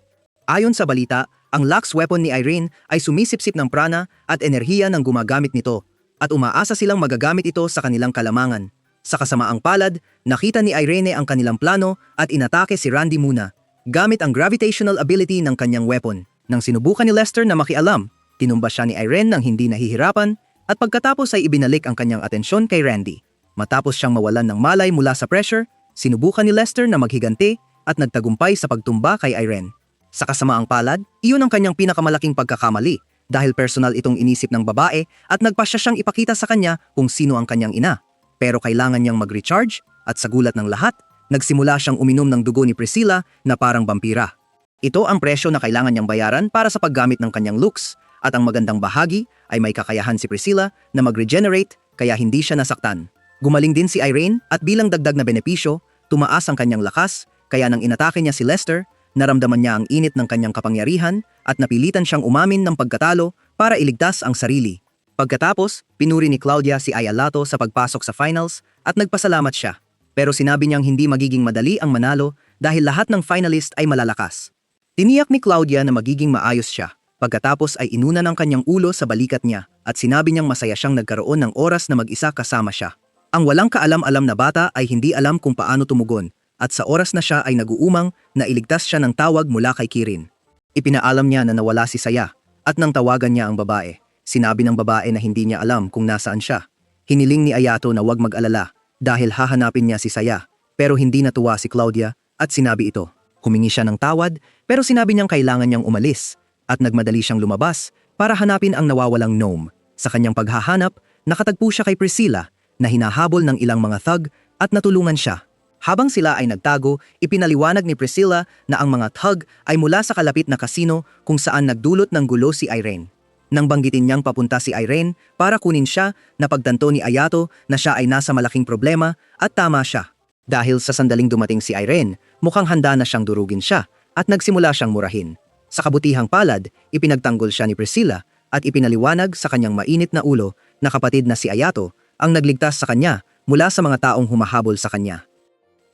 Ayon sa balita, ang Lux weapon ni Irene ay sumisipsip ng prana at enerhiya ng gumagamit nito at umaasa silang magagamit ito sa kanilang kalamangan. Sa kasamaang palad, nakita ni Irene ang kanilang plano at inatake si Randy muna gamit ang gravitational ability ng kanyang weapon. Nang sinubukan ni Lester na makialam, tinumba siya ni Irene nang hindi nahihirapan at pagkatapos ay ibinalik ang kanyang atensyon kay Randy. Matapos siyang mawalan ng malay mula sa pressure, sinubukan ni Lester na maghiganti at nagtagumpay sa pagtumba kay Irene. Sa kasamaang palad, iyon ang kanyang pinakamalaking pagkakamali dahil personal itong inisip ng babae at nagpasya siyang ipakita sa kanya kung sino ang kanyang ina. Pero kailangan niyang mag-recharge at sa gulat ng lahat, nagsimula siyang uminom ng dugo ni Priscilla na parang vampira. Ito ang presyo na kailangan niyang bayaran para sa paggamit ng kanyang looks at ang magandang bahagi ay may kakayahan si Priscilla na mag-regenerate kaya hindi siya nasaktan. Gumaling din si Irene at bilang dagdag na benepisyo, tumaas ang kanyang lakas kaya nang inatake niya si Lester, naramdaman niya ang init ng kanyang kapangyarihan at napilitan siyang umamin ng pagkatalo para iligtas ang sarili. Pagkatapos, pinuri ni Claudia si Ayalato sa pagpasok sa finals at nagpasalamat siya. Pero sinabi niyang hindi magiging madali ang manalo dahil lahat ng finalist ay malalakas. Tiniyak ni Claudia na magiging maayos siya. Pagkatapos ay inuna ng kanyang ulo sa balikat niya at sinabi niyang masaya siyang nagkaroon ng oras na mag-isa kasama siya. Ang walang kaalam-alam na bata ay hindi alam kung paano tumugon at sa oras na siya ay naguumang na iligtas siya ng tawag mula kay Kirin. Ipinaalam niya na nawala si Saya at nang tawagan niya ang babae, sinabi ng babae na hindi niya alam kung nasaan siya. Hiniling ni Ayato na huwag mag-alala dahil hahanapin niya si Saya pero hindi natuwa si Claudia at sinabi ito. Humingi siya ng tawad pero sinabi niyang kailangan niyang umalis at nagmadali siyang lumabas para hanapin ang nawawalang gnome. Sa kanyang paghahanap, nakatagpo siya kay Priscilla na hinahabol ng ilang mga thug at natulungan siya. Habang sila ay nagtago, ipinaliwanag ni Priscilla na ang mga thug ay mula sa kalapit na kasino kung saan nagdulot ng gulo si Irene. Nang banggitin niyang papunta si Irene para kunin siya, napagtanto ni Ayato na siya ay nasa malaking problema at tama siya. Dahil sa sandaling dumating si Irene, mukhang handa na siyang durugin siya at nagsimula siyang murahin. Sa kabutihang palad, ipinagtanggol siya ni Priscilla at ipinaliwanag sa kanyang mainit na ulo na kapatid na si Ayato ang nagligtas sa kanya mula sa mga taong humahabol sa kanya.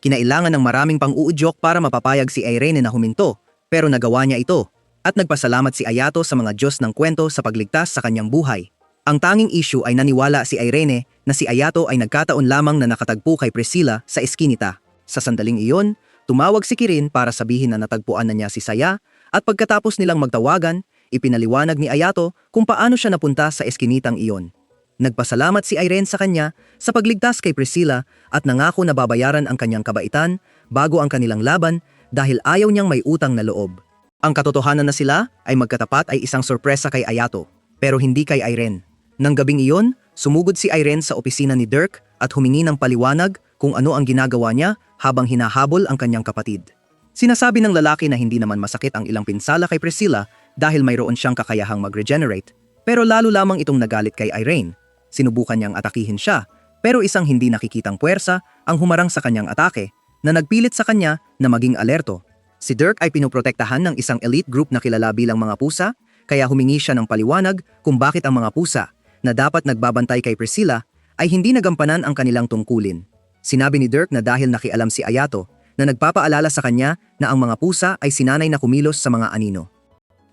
Kinailangan ng maraming pang-uudyok para mapapayag si Irene na huminto, pero nagawa niya ito at nagpasalamat si Ayato sa mga Diyos ng kwento sa pagligtas sa kanyang buhay. Ang tanging issue ay naniwala si Irene na si Ayato ay nagkataon lamang na nakatagpo kay Priscilla sa eskinita. Sa sandaling iyon, tumawag si Kirin para sabihin na natagpuan na niya si Saya at pagkatapos nilang magtawagan, ipinaliwanag ni Ayato kung paano siya napunta sa eskinitang iyon. Nagpasalamat si Irene sa kanya sa pagligtas kay Priscilla at nangako na babayaran ang kanyang kabaitan bago ang kanilang laban dahil ayaw niyang may utang na loob. Ang katotohanan na sila ay magkatapat ay isang sorpresa kay Ayato, pero hindi kay Irene. Nang gabing iyon, sumugod si Irene sa opisina ni Dirk at humingi ng paliwanag kung ano ang ginagawa niya habang hinahabol ang kanyang kapatid. Sinasabi ng lalaki na hindi naman masakit ang ilang pinsala kay Priscilla dahil mayroon siyang kakayahang mag-regenerate, pero lalo lamang itong nagalit kay Irene. Sinubukan niyang atakihin siya, pero isang hindi nakikitang puwersa ang humarang sa kanyang atake na nagpilit sa kanya na maging alerto. Si Dirk ay pinoprotektahan ng isang elite group na kilala bilang mga pusa, kaya humingi siya ng paliwanag kung bakit ang mga pusa na dapat nagbabantay kay Priscilla ay hindi nagampanan ang kanilang tungkulin. Sinabi ni Dirk na dahil nakialam si Ayato na nagpapaalala sa kanya na ang mga pusa ay sinanay na kumilos sa mga anino.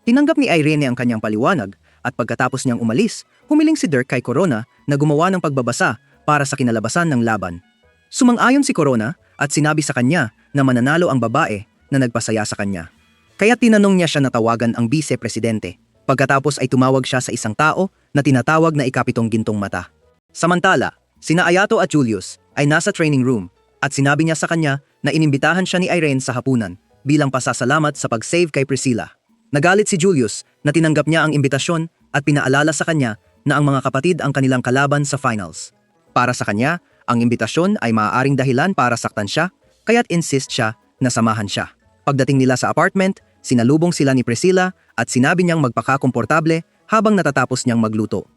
Tinanggap ni Irene ang kanyang paliwanag at pagkatapos niyang umalis, humiling si Dirk kay Corona na gumawa ng pagbabasa para sa kinalabasan ng laban. Sumang-ayon si Corona at sinabi sa kanya na mananalo ang babae na nagpasaya sa kanya. Kaya tinanong niya siya na tawagan ang vice-presidente. Pagkatapos ay tumawag siya sa isang tao na tinatawag na ikapitong gintong mata. Samantala, sina Ayato at Julius ay nasa training room at sinabi niya sa kanya na inimbitahan siya ni Irene sa hapunan bilang pasasalamat sa pag-save kay Priscilla. Nagalit si Julius na tinanggap niya ang imbitasyon at pinaalala sa kanya na ang mga kapatid ang kanilang kalaban sa finals. Para sa kanya, ang imbitasyon ay maaaring dahilan para saktan siya, kaya't insist siya na samahan siya. Pagdating nila sa apartment, sinalubong sila ni Priscilla at sinabi niyang magpaka-komportable habang natatapos niyang magluto.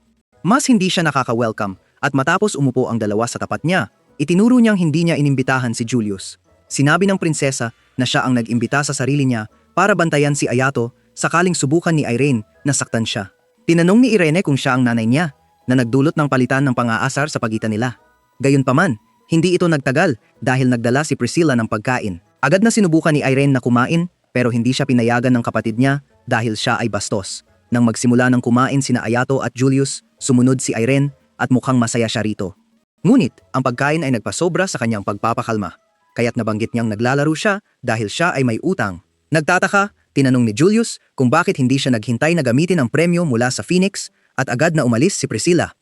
Mas hindi siya nakaka-welcome at matapos umupo ang dalawa sa tapat niya, itinuro niyang hindi niya inimbitahan si Julius. Sinabi ng prinsesa na siya ang nag-imbita sa sarili niya para bantayan si Ayato sakaling subukan ni Irene na saktan siya. Tinanong ni Irene kung siya ang nanay niya na nagdulot ng palitan ng pang-aasar sa pagitan nila. Gayunpaman, hindi ito nagtagal dahil nagdala si Priscilla ng pagkain. Agad na sinubukan ni Irene na kumain pero hindi siya pinayagan ng kapatid niya dahil siya ay bastos. Nang magsimula ng kumain sina Ayato at Julius, sumunod si Irene at mukhang masaya siya rito. Ngunit ang pagkain ay nagpasobra sa kanyang pagpapakalma. Kaya't nabanggit niyang naglalaro siya dahil siya ay may utang. Nagtataka, tinanong ni Julius kung bakit hindi siya naghintay na gamitin ang premyo mula sa Phoenix at agad na umalis si Priscilla.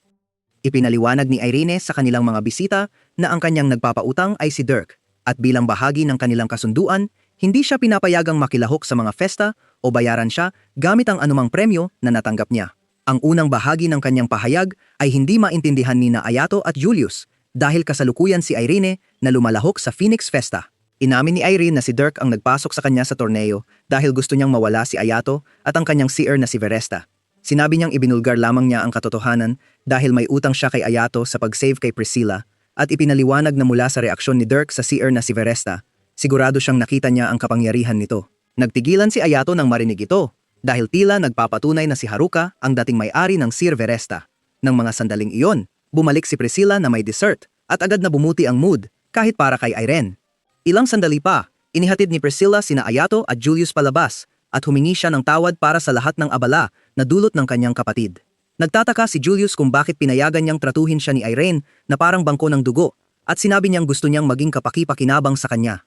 Ipinaliwanag ni Irene sa kanilang mga bisita na ang kanyang nagpapautang ay si Dirk at bilang bahagi ng kanilang kasunduan, hindi siya pinapayagang makilahok sa mga festa o bayaran siya gamit ang anumang premyo na natanggap niya. Ang unang bahagi ng kanyang pahayag ay hindi maintindihan ni Ayato at Julius dahil kasalukuyan si Irene na lumalahok sa Phoenix Festa. Inamin ni Irene na si Dirk ang nagpasok sa kanya sa torneo dahil gusto niyang mawala si Ayato at ang kanyang seer na si Veresta. Sinabi niyang ibinulgar lamang niya ang katotohanan dahil may utang siya kay Ayato sa pag-save kay Priscilla at ipinaliwanag na mula sa reaksyon ni Dirk sa seer na si Veresta, sigurado siyang nakita niya ang kapangyarihan nito. Nagtigilan si Ayato nang marinig ito dahil tila nagpapatunay na si Haruka ang dating may-ari ng seer Veresta. Nang mga sandaling iyon, bumalik si Priscilla na may dessert at agad na bumuti ang mood kahit para kay Irene. Ilang sandali pa, inihatid ni Priscilla sina Ayato at Julius palabas at humingi siya ng tawad para sa lahat ng abala na dulot ng kanyang kapatid. Nagtataka si Julius kung bakit pinayagan niyang tratuhin siya ni Irene na parang bangko ng dugo at sinabi niyang gusto niyang maging kapaki-pakinabang sa kanya.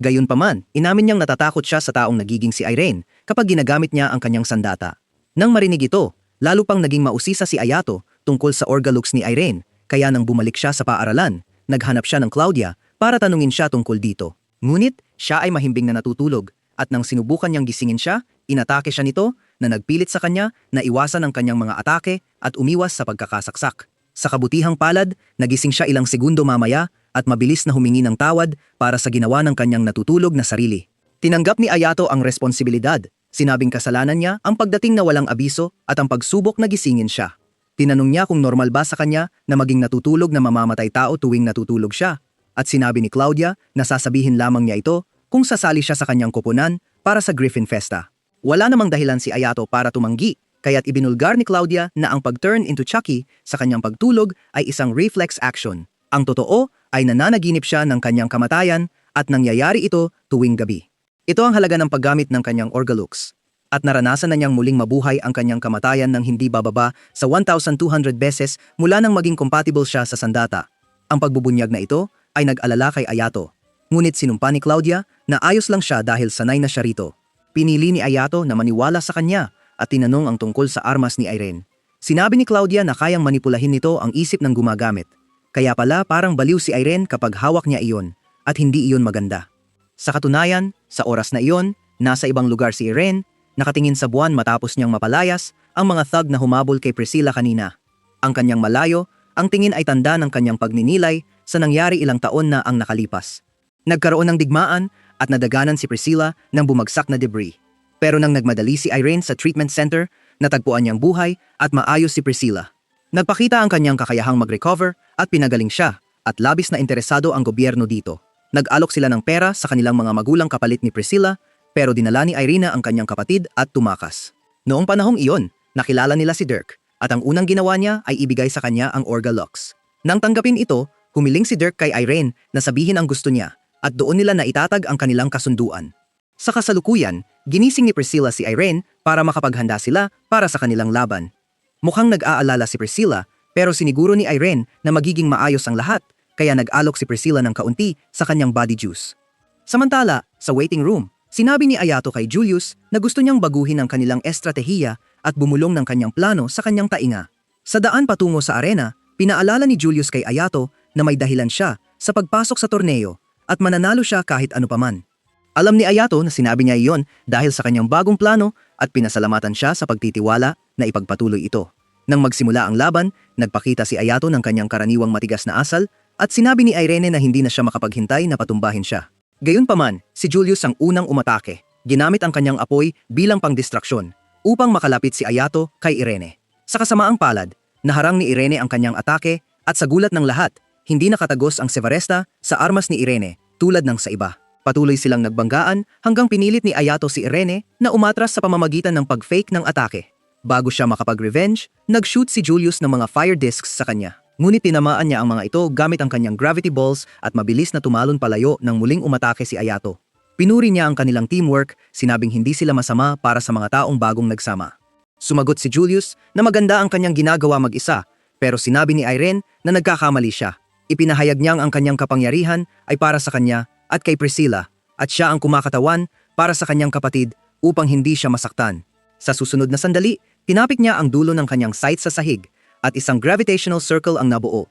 Gayunpaman, inamin niyang natatakot siya sa taong nagiging si Irene kapag ginagamit niya ang kanyang sandata. Nang marinig ito, lalo pang naging mausisa si Ayato tungkol sa orgalux ni Irene, kaya nang bumalik siya sa paaralan, naghanap siya ng Claudia para tanungin siya tungkol dito. Ngunit, siya ay mahimbing na natutulog at nang sinubukan niyang gisingin siya, inatake siya nito na nagpilit sa kanya na iwasan ang kanyang mga atake at umiwas sa pagkakasaksak. Sa kabutihang palad, nagising siya ilang segundo mamaya at mabilis na humingi ng tawad para sa ginawa ng kanyang natutulog na sarili. Tinanggap ni Ayato ang responsibilidad. Sinabing kasalanan niya ang pagdating na walang abiso at ang pagsubok na gisingin siya. Tinanong niya kung normal ba sa kanya na maging natutulog na mamamatay tao tuwing natutulog siya. At sinabi ni Claudia na sasabihin lamang niya ito kung sasali siya sa kanyang koponan para sa Griffin Festa. Wala namang dahilan si Ayato para tumanggi, kaya't ibinulgar ni Claudia na ang pag-turn into Chucky sa kanyang pagtulog ay isang reflex action. Ang totoo ay nananaginip siya ng kanyang kamatayan at nangyayari ito tuwing gabi. Ito ang halaga ng paggamit ng kanyang orgalux. At naranasan na niyang muling mabuhay ang kanyang kamatayan ng hindi bababa sa 1,200 beses mula nang maging compatible siya sa sandata. Ang pagbubunyag na ito ay nag-alala kay Ayato. Ngunit sinumpa ni Claudia na ayos lang siya dahil sanay na siya rito. Pinili ni Ayato na maniwala sa kanya at tinanong ang tungkol sa armas ni Irene. Sinabi ni Claudia na kayang manipulahin nito ang isip ng gumagamit. Kaya pala parang baliw si Irene kapag hawak niya iyon at hindi iyon maganda. Sa katunayan, sa oras na iyon, nasa ibang lugar si Irene, nakatingin sa buwan matapos niyang mapalayas ang mga thug na humabol kay Priscilla kanina. Ang kanyang malayo, ang tingin ay tanda ng kanyang pagninilay sa nangyari ilang taon na ang nakalipas. Nagkaroon ng digmaan at nadaganan si Priscilla ng bumagsak na debris. Pero nang nagmadali si Irene sa treatment center, natagpuan niyang buhay at maayos si Priscilla. Nagpakita ang kanyang kakayahang mag-recover at pinagaling siya at labis na interesado ang gobyerno dito. Nag-alok sila ng pera sa kanilang mga magulang kapalit ni Priscilla pero dinala ni Irene ang kanyang kapatid at tumakas. Noong panahong iyon, nakilala nila si Dirk at ang unang ginawa niya ay ibigay sa kanya ang Orga-Lux. Nang tanggapin ito, humiling si Dirk kay Irene na sabihin ang gusto niya at doon nila naitatag ang kanilang kasunduan. Sa kasalukuyan, ginising ni Priscilla si Irene para makapaghanda sila para sa kanilang laban. Mukhang nag-aalala si Priscilla pero siniguro ni Irene na magiging maayos ang lahat kaya nag-alok si Priscilla ng kaunti sa kanyang body juice. Samantala, sa waiting room, sinabi ni Ayato kay Julius na gusto niyang baguhin ang kanilang estratehiya at bumulong ng kanyang plano sa kanyang tainga. Sa daan patungo sa arena, pinaalala ni Julius kay Ayato na may dahilan siya sa pagpasok sa torneo at mananalo siya kahit ano paman. Alam ni Ayato na sinabi niya iyon dahil sa kanyang bagong plano at pinasalamatan siya sa pagtitiwala na ipagpatuloy ito. Nang magsimula ang laban, nagpakita si Ayato ng kanyang karaniwang matigas na asal at sinabi ni Irene na hindi na siya makapaghintay na patumbahin siya. Gayunpaman, si Julius ang unang umatake. Ginamit ang kanyang apoy bilang pangdistraksyon upang makalapit si Ayato kay Irene. Sa kasamaang palad, naharang ni Irene ang kanyang atake at sa gulat ng lahat, hindi nakatagos ang Sevaresta sa armas ni Irene tulad ng sa iba. Patuloy silang nagbanggaan hanggang pinilit ni Ayato si Irene na umatras sa pamamagitan ng pag-fake ng atake. Bago siya makapag-revenge, nag-shoot si Julius ng mga fire discs sa kanya. Ngunit tinamaan niya ang mga ito gamit ang kanyang gravity balls at mabilis na tumalon palayo nang muling umatake si Ayato. Pinuri niya ang kanilang teamwork, sinabing hindi sila masama para sa mga taong bagong nagsama. Sumagot si Julius na maganda ang kanyang ginagawa mag-isa, pero sinabi ni Irene na nagkakamali siya. Ipinahayag niyang ang kanyang kapangyarihan ay para sa kanya at kay Priscilla, at siya ang kumakatawan para sa kanyang kapatid upang hindi siya masaktan. Sa susunod na sandali, tinapik niya ang dulo ng kanyang sight sa sahig at isang gravitational circle ang nabuo.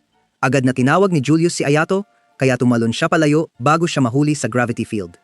Agad na tinawag ni Julius si Ayato, kaya tumalon siya palayo bago siya mahuli sa gravity field.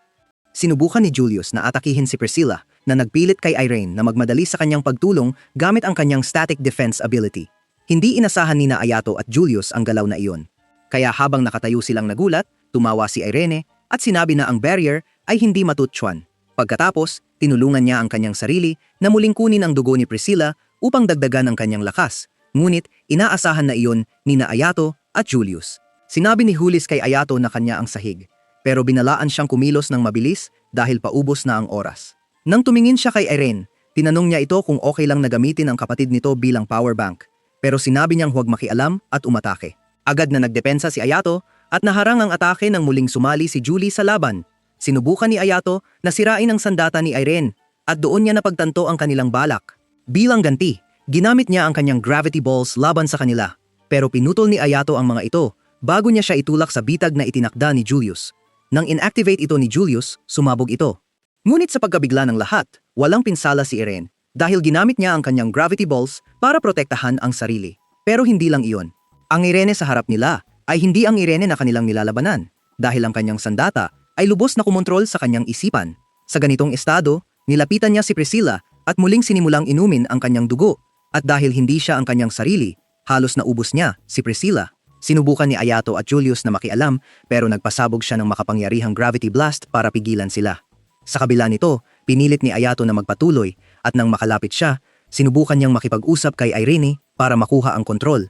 Sinubukan ni Julius na atakihin si Priscilla na nagpilit kay Irene na magmadali sa kanyang pagtulong gamit ang kanyang static defense ability. Hindi inasahan ni Ayato at Julius ang galaw na iyon. Kaya habang nakatayo silang nagulat, tumawa si Irene at sinabi na ang barrier ay hindi matutsuan. Pagkatapos, tinulungan niya ang kanyang sarili na muling kunin ang dugo ni Priscilla upang dagdagan ang kanyang lakas. Ngunit inaasahan na iyon ni Ayato at Julius. Sinabi ni Julius kay Ayato na kanya ang sahig, pero binalaan siyang kumilos ng mabilis dahil paubos na ang oras. Nang tumingin siya kay Irene, tinanong niya ito kung okay lang na gamitin ang kapatid nito bilang power bank, pero sinabi niyang huwag makialam at umatake. Agad na nagdepensa si Ayato at naharang ang atake nang muling sumali si Julie sa laban. Sinubukan ni Ayato na sirain ang sandata ni Irene at doon niya napagtanto ang kanilang balak. Bilang ganti, ginamit niya ang kanyang gravity balls laban sa kanila. Pero pinutol ni Ayato ang mga ito bago niya siya itulak sa bitag na itinakda ni Julius. Nang inactivate ito ni Julius, sumabog ito. Ngunit sa pagkabigla ng lahat, walang pinsala si Irene dahil ginamit niya ang kanyang gravity balls para protektahan ang sarili. Pero hindi lang iyon. Ang Irene sa harap nila ay hindi ang Irene na kanilang nilalabanan dahil ang kanyang sandata ay lubos na kumontrol sa kanyang isipan. Sa ganitong estado, nilapitan niya si Priscilla at muling sinimulang inumin ang kanyang dugo at dahil hindi siya ang kanyang sarili, halos naubos niya si Priscilla. Sinubukan ni Ayato at Julius na makialam pero nagpasabog siya ng makapangyarihang gravity blast para pigilan sila. Sa kabila nito, pinilit ni Ayato na magpatuloy at nang makalapit siya, sinubukan niyang makipag-usap kay Irene para makuha ang kontrol.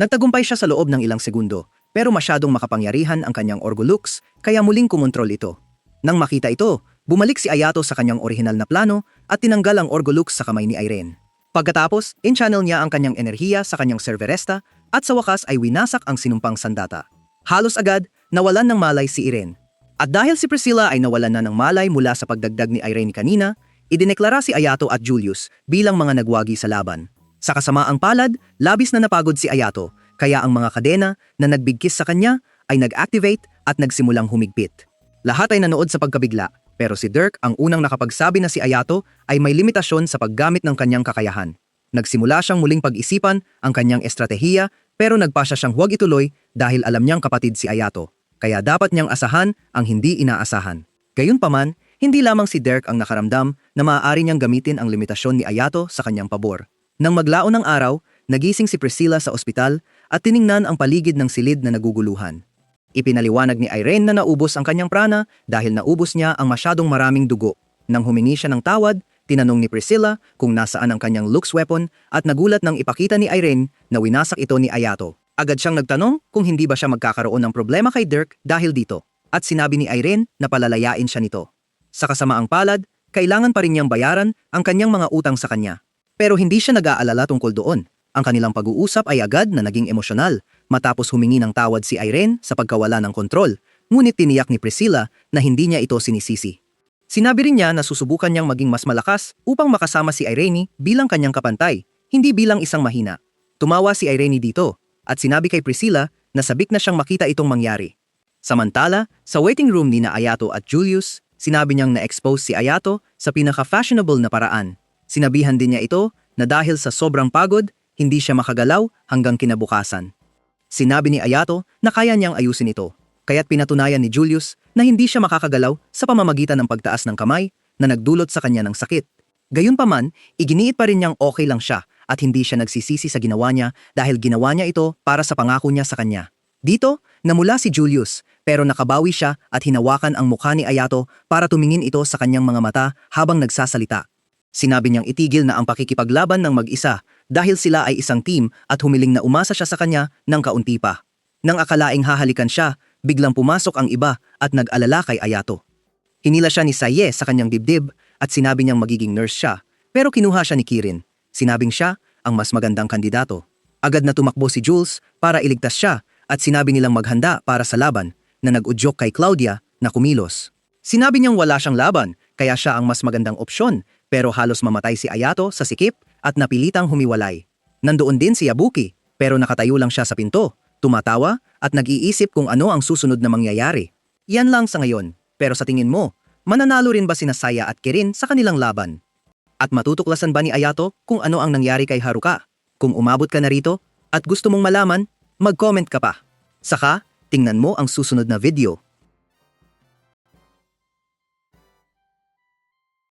Nagtagumpay siya sa loob ng ilang segundo, pero masyadong makapangyarihan ang kanyang Orga-Lux kaya muling kumontrol ito. Nang makita ito, bumalik si Ayato sa kanyang orihinal na plano at tinanggal ang Orga-Lux sa kamay ni Irene. Pagkatapos, in-channel niya ang kanyang enerhiya sa kanyang Sevaresta at sa wakas ay winasak ang sinumpang sandata. Halos agad, nawalan ng malay si Irene. At dahil si Priscilla ay nawalan na ng malay mula sa pagdagdag ni Irene kanina, idineklara si Ayato at Julius bilang mga nagwagi sa laban. Sa kasamaang palad, labis na napagod si Ayato, kaya ang mga kadena na nagbigkis sa kanya ay nag-activate at nagsimulang humigpit. Lahat ay nanood sa pagkabigla, pero si Dirk ang unang nakapagsabi na si Ayato ay may limitasyon sa paggamit ng kanyang kakayahan. Nagsimula siyang muling pag-isipan ang kanyang estratehiya pero nagpasya siyang huwag ituloy dahil alam niyang kapatid si Ayato, kaya dapat niyang asahan ang hindi inaasahan. Gayunpaman, hindi lamang si Dirk ang nakaramdam na maaari niyang gamitin ang limitasyon ni Ayato sa kanyang pabor. Nang maglaon ng araw, nagising si Priscilla sa ospital at tiningnan ang paligid ng silid na naguguluhan. Ipinaliwanag ni Irene na naubos ang kanyang prana dahil naubos niya ang masyadong maraming dugo. Nang humingi siya ng tawad, tinanong ni Priscilla kung nasaan ang kanyang Lux weapon at nagulat nang ipakita ni Irene na winasak ito ni Ayato. Agad siyang nagtanong kung hindi ba siya magkakaroon ng problema kay Dirk dahil dito. At sinabi ni Irene na palalayain siya nito. Sa kasamaang palad, kailangan pa rin niyang bayaran ang kanyang mga utang sa kanya. Pero hindi siya nag-aalala tungkol doon. Ang kanilang pag-uusap ay agad na naging emosyonal matapos humingi ng tawad si Irene sa pagkawala ng kontrol, ngunit tiniyak ni Priscilla na hindi niya ito sinisisi. Sinabi rin niya na susubukan niyang maging mas malakas upang makasama si Irene bilang kanyang kapantay, hindi bilang isang mahina. Tumawa si Irene dito at sinabi kay Priscilla na sabik na siyang makita itong mangyari. Samantala, sa waiting room ni na Ayato at Julius, sinabi niyang na-expose si Ayato sa pinaka-fashionable na paraan. Sinabihan din niya ito na dahil sa sobrang pagod, hindi siya makagalaw hanggang kinabukasan. Sinabi ni Ayato na kaya niyang ayusin ito, kaya't pinatunayan ni Julius na hindi siya makakagalaw sa pamamagitan ng pagtaas ng kamay na nagdulot sa kanya ng sakit. Gayunpaman, iginiit pa rin niyang okay lang siya at hindi siya nagsisisi sa ginawa niya dahil ginawa niya ito para sa pangako niya sa kanya. Dito, namula si Julius pero nakabawi siya at hinawakan ang mukha ni Ayato para tumingin ito sa kanyang mga mata habang nagsasalita. Sinabi niyang itigil na ang pakikipaglaban ng mag-isa dahil sila ay isang team at humiling na umasa siya sa kanya ng kaunti pa. Nang akalaing hahalikan siya, biglang pumasok ang iba at nag-alala kay Ayato. Hinila siya ni Saye sa kanyang dibdib at sinabi niyang magiging nurse siya, pero kinuha siya ni Kirin. Sinabing siya ang mas magandang kandidato. Agad na tumakbo si Jules para iligtas siya at sinabi nilang maghanda para sa laban na nag-udyok kay Claudia na kumilos. Sinabi niyang wala siyang laban kaya siya ang mas magandang opsyon pero halos mamatay si Ayato sa sikip at napilitang humiwalay. Nandoon din si Yabuki pero nakatayo lang siya sa pinto, tumatawa at nag-iisip kung ano ang susunod na mangyayari. Yan lang sa ngayon, pero sa tingin mo, mananalo rin ba sina Saya at Kirin sa kanilang laban? At matutuklasan ba ni Ayato kung ano ang nangyari kay Haruka? Kung umabot ka na rito at gusto mong malaman, mag-comment ka pa. Saka, tingnan mo ang susunod na video.